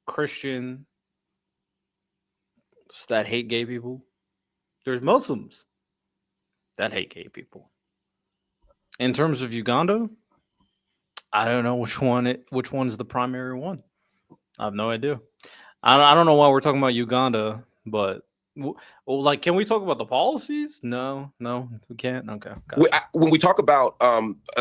Christians that hate gay people. There's Muslims that hate gay people. In terms of Uganda, I don't know which one's the primary one. I have no idea. I don't know why we're talking about Uganda, but can we talk about the policies? No, we can't. Okay. When we talk about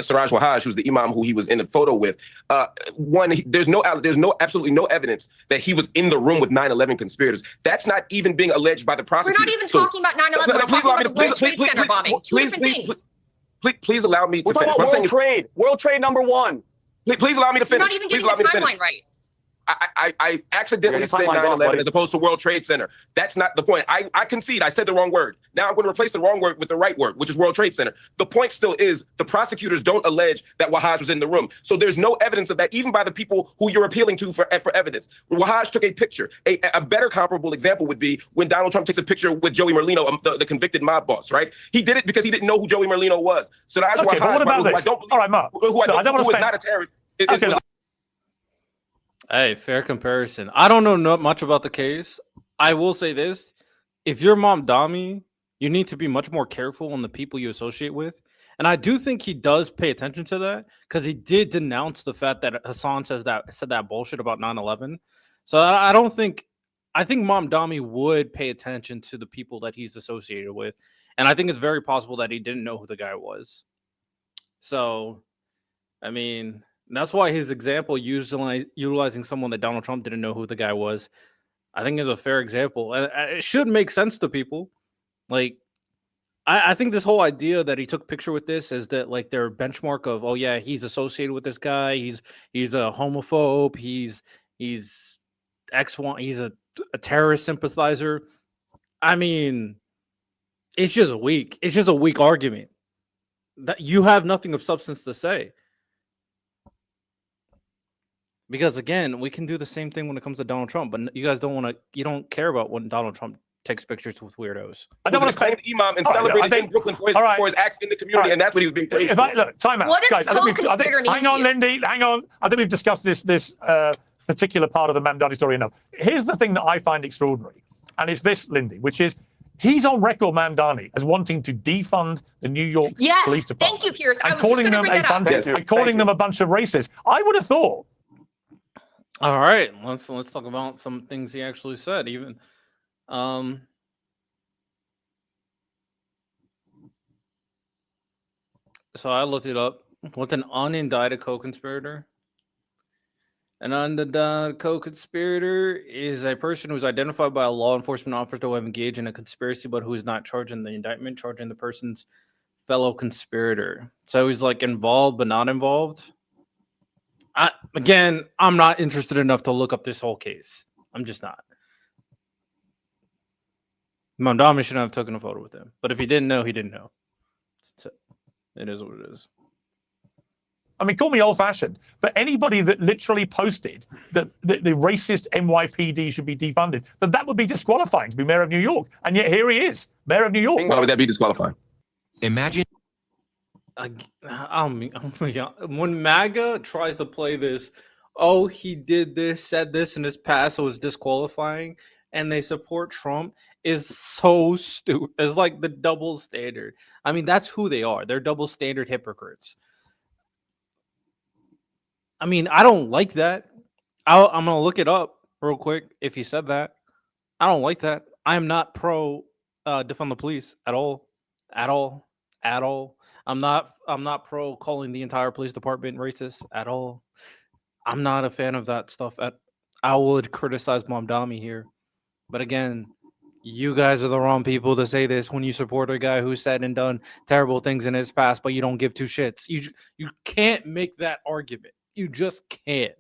Siraj Wahaj, who's the imam who he was in the photo with, there's absolutely no evidence that he was in the room with 9/11 conspirators. That's not even being alleged by the prosecutor. We're not even talking about 9/11. We're talking about the World Trade Center bombing. Two different things. Please allow me to finish. World Trade number one. Please allow me to finish. You're not even getting the timeline right. I accidentally said 9/11 as opposed to World Trade Center. That's not the point. I concede. I said the wrong word. Now I'm going to replace the wrong word with the right word, which is World Trade Center. The point still is the prosecutors don't allege that Wahaj was in the room. So there's no evidence of that, even by the people who you're appealing to for evidence. Wahaj took a picture. A better comparable example would be when Donald Trump takes a picture with Joey Merlino, the convicted mob boss, right? He did it because he didn't know who Joey Merlino was. So that's Wahaj, who I don't believe, all right, Mark. Who is not a terrorist. Hey, fair comparison. I don't know much about the case. I will say this. If you're Mamdani, you need to be much more careful on the people you associate with. And I do think he does pay attention to that because he did denounce the fact that Hassan said that bullshit about 9/11. So I think Mamdani would pay attention to the people that he's associated with. And I think it's very possible that he didn't know who the guy was. So, I mean, that's why his example, utilizing someone that Donald Trump didn't know who the guy was, I think is a fair example. And it should make sense to people. Like, I think this whole idea that he took picture with this is that like their benchmark of, oh yeah, he's associated with this guy. He's a homophobe. He's X1. He's a terrorist sympathizer. I mean, it's just weak. It's just a weak argument that you have nothing of substance to say. Because again, we can do the same thing when it comes to Donald Trump, but you guys you don't care about when Donald Trump takes pictures with weirdos. I don't want to claim imam and celebrate in Brooklyn for his acts in the community, and that's what he was being praised for. Look, time out. What does guys, co-conspirator mean hang on, to you? Lindy, hang on. I think we've discussed this particular part of the Mamdani story enough. Here's the thing that I find extraordinary, and it's this, Lindy, which is he's on record, Mamdani, as wanting to defund the New York Police Department. Thank you, Piers. And calling them a bunch of racists. I would have thought. All right, let's talk about some things he actually said. Even, so I looked it up. What's an unindicted co-conspirator? An unindicted co-conspirator is a person who's identified by a law enforcement officer to have engaged in a conspiracy, but who is not charged in the indictment, charging the person's fellow conspirator. So he's like involved but not involved. I'm not interested enough to look up this whole case. I'm just not. Mamdani shouldn't have taken a photo with him. But if he didn't know, he didn't know. It is what it is. I mean, call me old-fashioned, but anybody that literally posted that the racist NYPD should be defunded, that would be disqualifying to be mayor of New York. And yet here he is, mayor of New York. Why would that be disqualifying? Imagine When MAGA tries to play this, oh, he did this, said this in his past, so it's disqualifying, and they support Trump, is so stupid. It's like the double standard. I mean, that's who they are. They're double standard hypocrites. I mean, I don't like that. I'm going to look it up real quick if he said that. I don't like that. I am not pro defund the police at all. At all. At all. I'm not pro calling the entire police department racist at all. I'm not a fan of that stuff. I would criticize Mamdani here. But again, you guys are the wrong people to say this when you support a guy who said and done terrible things in his past, but you don't give two shits. You can't make that argument. You just can't.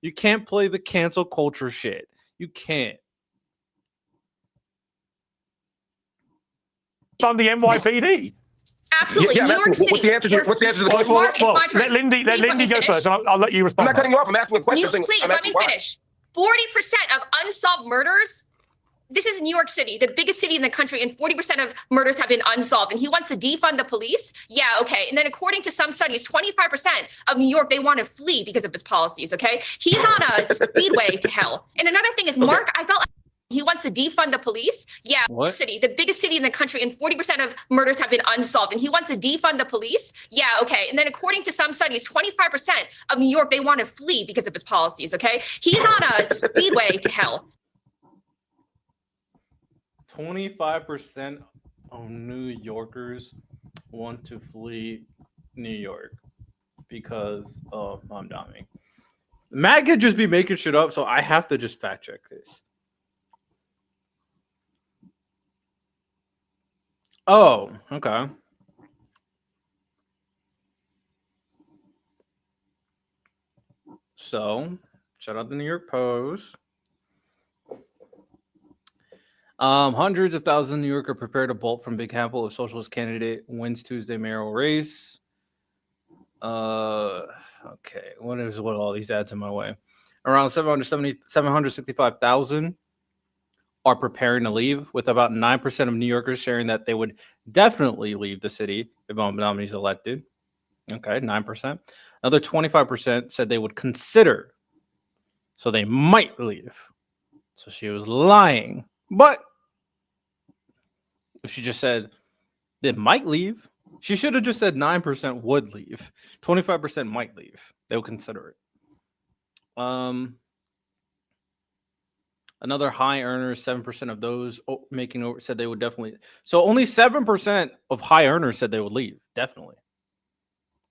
You can't play the cancel culture shit. You can't. On the NYPD. Absolutely. Yeah, New York City. what's the answer to the question? Mark, it's my turn. Let Lindy go finish. first, and I'll let you I'm respond. not cutting you off. I'm asking a question. Please, let me finish. 40% of unsolved murders. This is New York City, the biggest city in the country, and 40% of murders have been unsolved. And he wants to defund the police? Yeah, okay. And then according to some studies, 25% of New York, they want to flee because of his policies, okay? He's on a speedway to hell. And another thing is, Mark, I felt like he wants to defund the police. Yeah, What? city, the biggest city in the country, and 40% of murders have been unsolved. And he wants to defund the police. Yeah, okay. And then according to some studies, 25% of New York, they want to flee because of his policies, okay? He's on a speedway to hell. 25% of New Yorkers want to flee New York because of Mamdani. Matt could just be making shit up, so I have to just fact check this. Oh, okay. So, shout out the New York Post. Hundreds of thousands of New Yorkers are prepared to bolt from Big Apple if socialist candidate wins Tuesday mayoral race. Okay, what all these ads in my way? Around 765,000 are preparing to leave, with about 9% of New Yorkers sharing that they would definitely leave the city if Mamdani is elected. Okay, 9%. Another 25% said they would consider, so they might leave. So she was lying. But if she just said they might leave, she should have just said 9% would leave. 25% might leave. They would consider it. Another high earners, 7% of those making over said they would definitely. So only 7% of high earners said they would leave. Definitely.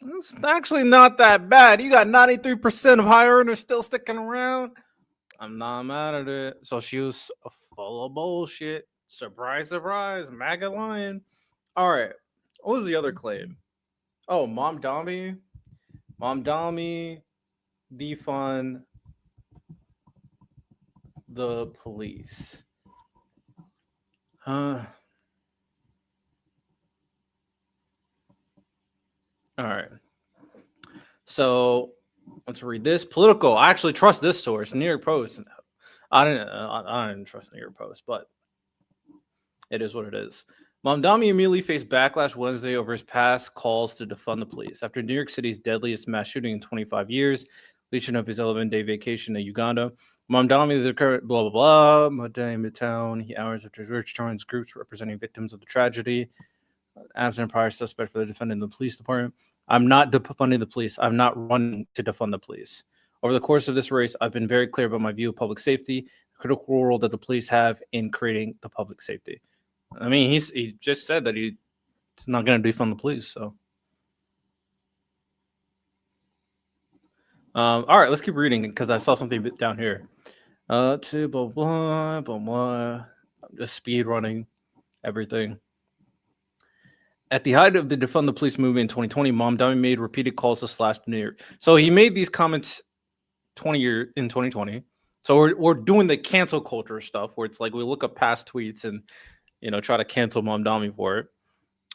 It's actually not that bad. You got 93% of high earners still sticking around. I'm not mad at it. So she was full of bullshit. Surprise, surprise. MAGA lion. All right. What was the other claim? Oh, Mamdani defund the police. All right. So let's read this. Political. I actually trust this source, New York Post. I didn't trust New York Post, but it is what it is. Mamdani immediately faced backlash Wednesday over his past calls to defund the police after New York City's deadliest mass shooting in 25 years, leading up his 11-day vacation to Uganda. Mamdani, the current blah blah blah, Madame Midtown. He hours after Rich joins groups representing victims of the tragedy. Absent prior suspect for the defendant in the police department. I'm not defunding the police. I'm not running to defund the police. Over the course of this race, I've been very clear about my view of public safety, the critical role that the police have in creating the public safety. I mean, he just said that he's not going to defund the police. So, all right, let's keep reading because I saw something down here. To blah blah blah blah. I'm just speed running everything. At the height of the defund the police movement in 2020, Mamdani made repeated calls to slash the New York. So he made these comments in 2020. So we're doing the cancel culture stuff where it's like we look up past tweets and try to cancel Mamdani for it.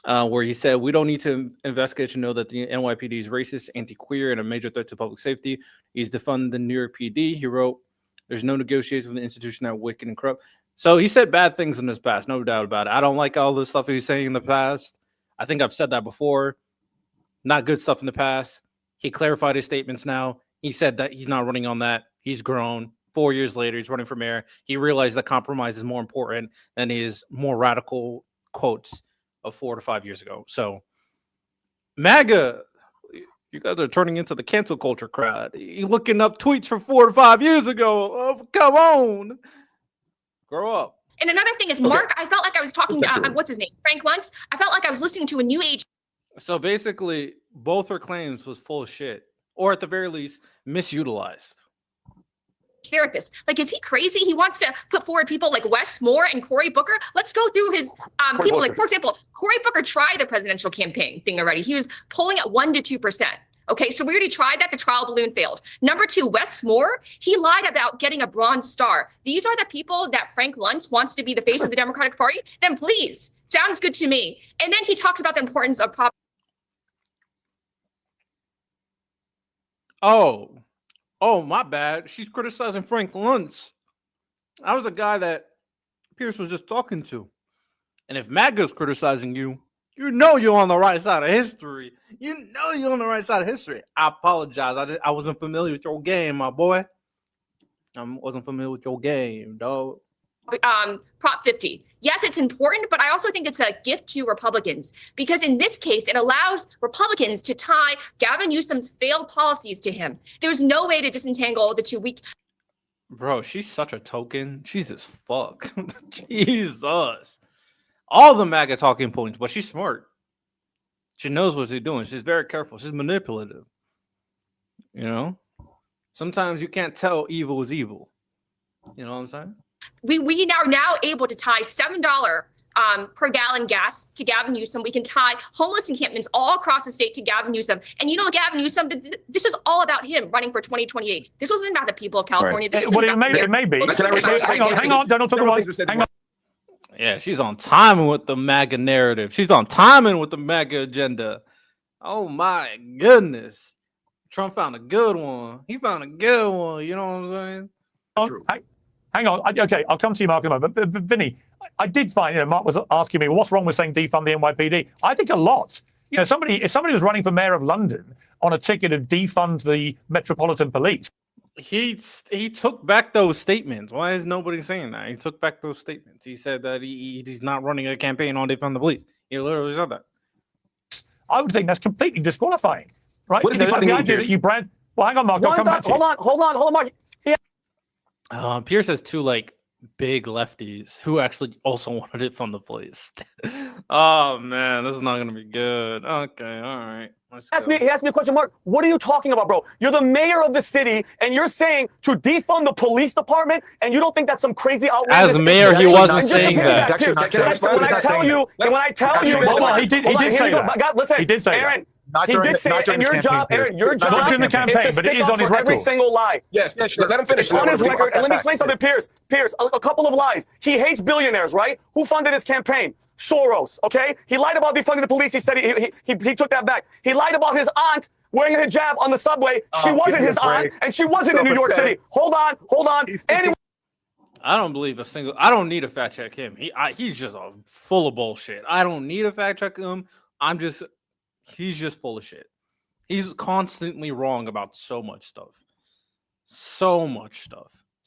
where he said, "We don't need to investigate to know that the NYPD is racist, anti-queer, and a major threat to public safety." He's defunded the New York PD. He wrote, "There's no negotiation with an institution that are wicked and corrupt." So he said bad things in his past, no doubt about it. I don't like all the stuff he was saying in the past. I think I've said that before. Not good stuff in the past. He clarified his statements now. He said that he's not running on that. He's grown. 4 years later, he's running for mayor. He realized that compromise is more important than his more radical quotes of 4 to 5 years ago. So MAGA, you guys are turning into the cancel culture crowd. You're looking up tweets from 4 to 5 years ago. Oh, come on. Grow up. And another thing is, Mark, I felt like I was talking to, what's his name? Frank Luntz. I felt like I was listening to a new age So basically, both her claims was full of shit, or at the very least, misutilized. therapist. Like, is he crazy? He wants to put forward people like Wes Moore and Cory Booker. Let's go through his people. Like, for example, Cory Booker tried the presidential campaign thing already. He was polling at 1 to 2%. Okay, so we already tried that. The trial balloon failed. Number 2, Wes Moore, he lied about getting a Bronze Star. These are the people that Frank Luntz wants to be the face of the Democratic Party? Then please, sounds good to me. And then he talks about the importance of Oh, my bad. She's criticizing Frank Luntz. I was the guy that Piers was just talking to. And if MAGA's criticizing you, you know you're on the right side of history. You know you're on the right side of history. I apologize. I wasn't familiar with your game, my boy. I wasn't familiar with your game, dog. Prop 50. Yes, it's important, but I also think it's a gift to Republicans because in this case, it allows Republicans to tie Gavin Newsom's failed policies to him. There's no way to disentangle the two weak. Bro, she's such a token. She's as fuck. Jesus. All the MAGA talking points, but she's smart. She knows what she's doing. She's very careful. She's manipulative. You know? Sometimes you can't tell evil is evil. You know what I'm saying? We are now able to tie $7 per gallon gas to Gavin Newsom. We can tie homeless encampments all across the state to Gavin Newsom. And you know, Gavin Newsom, this is all about him running for 2028. This wasn't about the people of California. Right. This it may be. Hang on, Donald, talk about. Hang on. Yeah, she's on timing with the MAGA narrative. She's on timing with the MAGA agenda. Oh my goodness. Trump found a good one. He found a good one. You know what I'm saying? True. Hang on. Okay, I'll come to you, Mark, in a moment. But Vinny, I did find, Mark was asking me, well, what's wrong with saying defund the NYPD? I think a lot. You know, if somebody was running for mayor of London on a ticket of defund the Metropolitan Police. He took back those statements. Why is nobody saying that? He took back those statements. He said that he's not running a campaign on defund the police. He literally said that. I would think that's completely disqualifying, right? What is defunding the idea that you brand? Well, hang on, Mark. I'll come back to you. Hold on, Mark. Piers has two big lefties who actually also wanted it from the police. Oh man, this is not gonna be good. Okay, all right. He asked me a question, Mark. What are you talking about, bro? You're the mayor of the city, and you're saying to defund the police department, and you don't think that's some crazy outlandish? As mayor, he wasn't saying that. When I tell you, he did say that. Listen, he did say Aaron. That. He did say it, and your job, Aaron, your job not during the campaign, is to but it is on his record. Every single lie. Yes, let him finish. On his record, and let me explain something, Piers. A couple of lies. He hates billionaires, right? Who funded his campaign? Soros, okay? He lied about defunding the police. He said he took that back. He lied about his aunt wearing a hijab on the subway. She wasn't his aunt, and she wasn't in New York City. Hold on. Anyway. I don't believe I don't need to fact check him. He's just full of bullshit. I don't need to fact check him. He's just full of shit. He's constantly wrong about so much stuff. So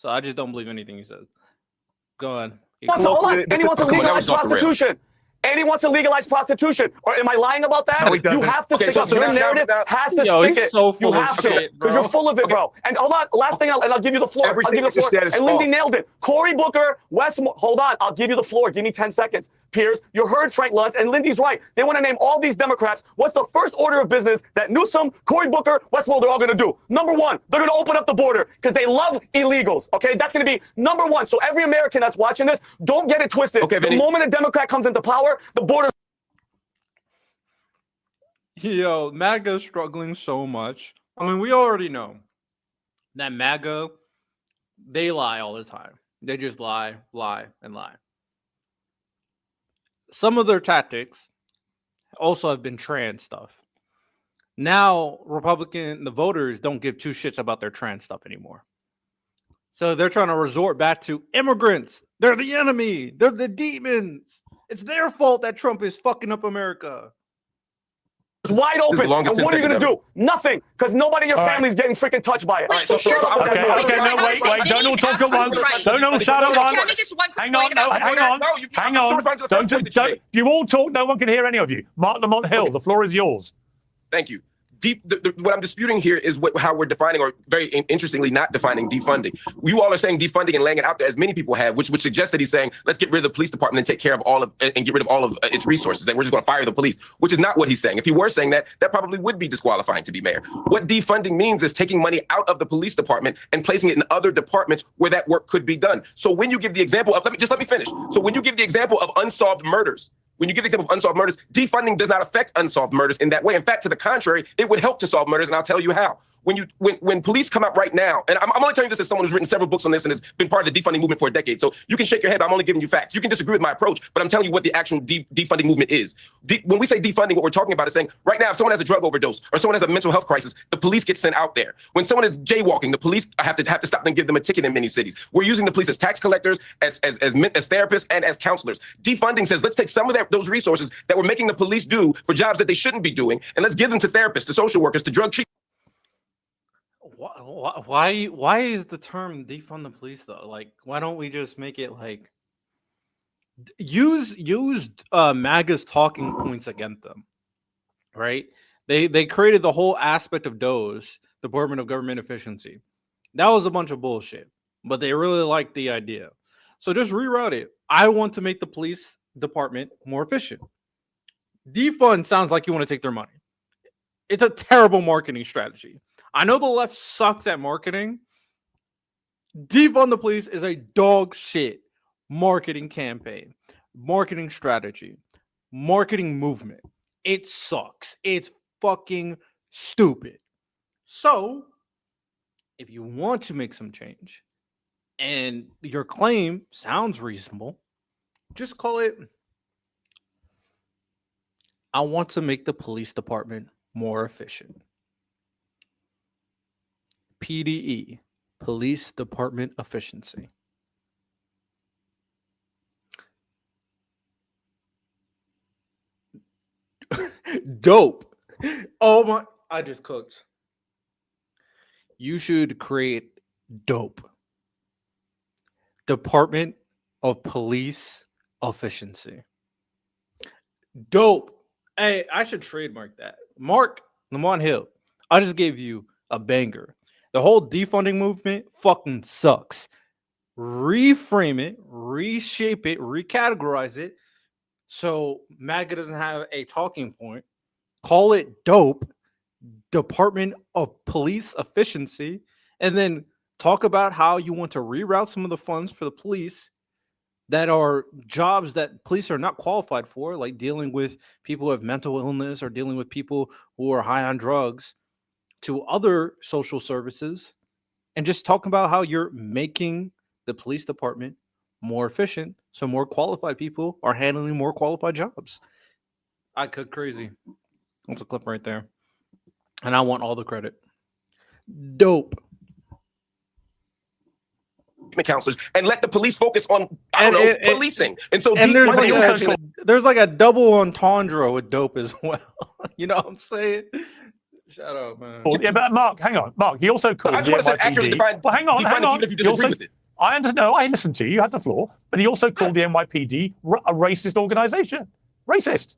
I just don't believe anything he says. Go ahead. And he wants to legalize prostitution. And he wants to legalize prostitution. Or am I lying about that? You have to stick up. Your narrative has to stick it. So full you have of to. shit, bro. Because you're full of it, bro. And hold on. Last thing, and I'll give you the floor. And Lindy nailed it. Cory Booker, Wes Moore. Hold on. I'll give you the floor. Give me 10 seconds. Piers, you heard Frank Luntz, and Lindy's right. They want to name all these Democrats. What's the first order of business that Newsom, Cory Booker, Wes Moore, they're all going to do? Number one, they're going to open up the border because they love illegals. Okay, that's going to be number one. So every American that's watching this, don't get it twisted. Okay, the moment a Democrat comes into power, the border. Yo, MAGA's struggling so much. I mean, we already know that MAGA, they lie all the time. They just lie, and lie. Some of their tactics also have been trans stuff. Now, the voters don't give two shits about their trans stuff anymore. So they're trying to resort back to immigrants. They're the enemy. They're the demons. It's their fault that Trump is fucking up America. It's wide open. And what are you going to do? Nothing. Because nobody in your family is getting freaking touched by it. Wait, so shut up. Okay, no, wait. Don't all talk at once. Don't all shout at once. Hang on. Don't. If you all talk, no one can hear any of you. Mark Lamont Hill, the floor is yours. Thank you. What I'm disputing here is how we're defining, or very interestingly, not defining defunding. You all are saying defunding and laying it out there, as many people have, which would suggest that he's saying, let's get rid of the police department and take care of and get rid of all of its resources. That we're just going to fire the police, which is not what he's saying. If he were saying that, that probably would be disqualifying to be mayor. What defunding means is taking money out of the police department and placing it in other departments where that work could be done. So when you give the example of, let me finish. So when you give the example of unsolved murders, defunding does not affect unsolved murders in that way. In fact, to the contrary, it would help to solve murders, and I'll tell you how. When police come out right now, and I'm only telling you this as someone who's written several books on this and has been part of the defunding movement for a decade, so you can shake your head, but I'm only giving you facts. You can disagree with my approach, but I'm telling you what the actual defunding movement is. When we say defunding, what we're talking about is saying, right now, if someone has a drug overdose or someone has a mental health crisis, the police get sent out there. When someone is jaywalking, the police have to stop them and give them a ticket in many cities. We're using the police as tax collectors, as therapists, and as counselors. Defunding says, let's take some of those resources that we're making the police do for jobs that they shouldn't be doing, and let's give them to therapists, to social workers, to drug treatment. Why is the term defund the police though? Like, why don't we just make it like use MAGA's talking points against them, right? They created the whole aspect of DOE's, Department of Government Efficiency. That was a bunch of bullshit, but they really liked the idea. So just reroute it. I want to make the police department more efficient. Defund sounds like you want to take their money. It's a terrible marketing strategy. I know the left sucks at marketing. Defund the police is a dog shit marketing campaign, marketing strategy, marketing movement. It sucks. It's fucking stupid. So, if you want to make some change and your claim sounds reasonable, just call it, I want to make the police department more efficient. PDE, Police Department Efficiency. Dope. Oh my, I just cooked. You should create dope. Department of Police Efficiency. Dope. Hey, I should trademark that. Mark Lamont Hill, I just gave you a banger. The whole defunding movement fucking sucks. Reframe it, reshape it, recategorize it so MAGA doesn't have a talking point. Call it dope, Department of Police Efficiency, and then talk about how you want to reroute some of the funds for the police that are jobs that police are not qualified for, like dealing with people who have mental illness or dealing with people who are high on drugs, to other social services, and just talk about how you're making the police department more efficient so more qualified people are handling more qualified jobs. I could crazy. That's a clip right there. And I want all the credit. Dope. Counselors, and let the police focus on policing. And so there's like a double entendre with dope as well. You know what I'm saying? Shut up, man. Yeah, but Mark, hang on. Mark, he also called the NYPD. Well, hang on. Even if you disagree with it. I understand. No, I listened to you. You had the floor. But he also called the NYPD a racist organization. Racist.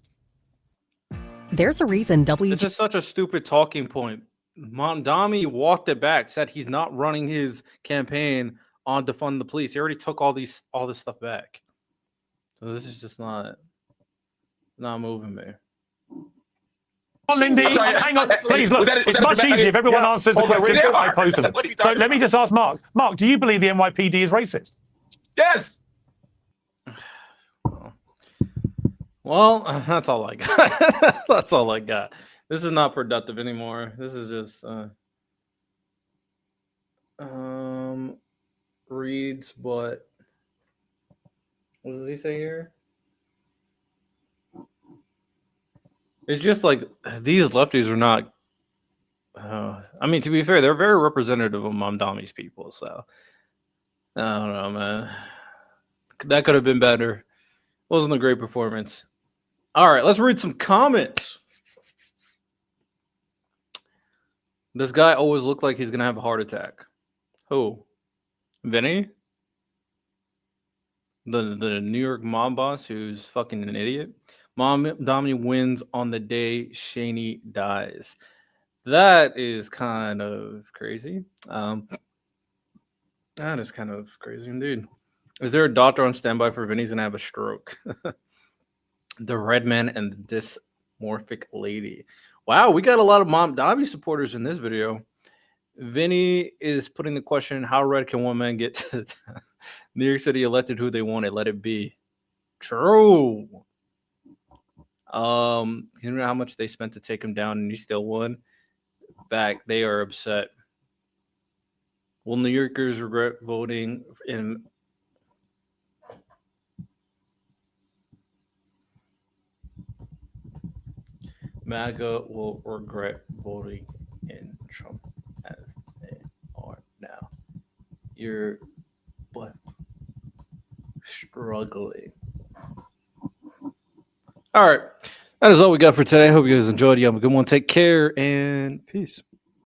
There's a reason This is such a stupid talking point. Mamdani walked it back, said he's not running his campaign on defund the police. He already took all this stuff back. So this is just not moving me. Lindy, hang on, please look. It's much easier if everyone answers the questions I pose to them. So let me just ask Mark. Mark, do you believe the NYPD is racist? Yes. Well, that's all I got. That's all I got. This is not productive anymore. This is just reads, but what does he say here? It's just like these lefties are not. I mean, to be fair, they're very representative of Mamdani's people. So I don't know, man. That could have been better. Wasn't a great performance. All right, let's read some comments. This guy always looked like he's gonna have a heart attack. Who? Vinny? The New York mob boss who's fucking an idiot. Mamdani wins on the day Shaney dies. That is kind of crazy. That is kind of crazy indeed. Is there a doctor on standby for Vinny's gonna have a stroke? The red man and the dysmorphic lady. Wow, we got a lot of Mamdani supporters in this video. Vinny is putting the question, how red can one man get to New York City elected who they wanted? Let it be. True. You know how much they spent to take him down and he still won? Back, they are upset. Will New Yorkers regret voting in MAGA will regret voting in Trump as they are now. You're but struggling. All right. That is all we got for today. I hope you guys enjoyed. You have a good one. Take care and peace.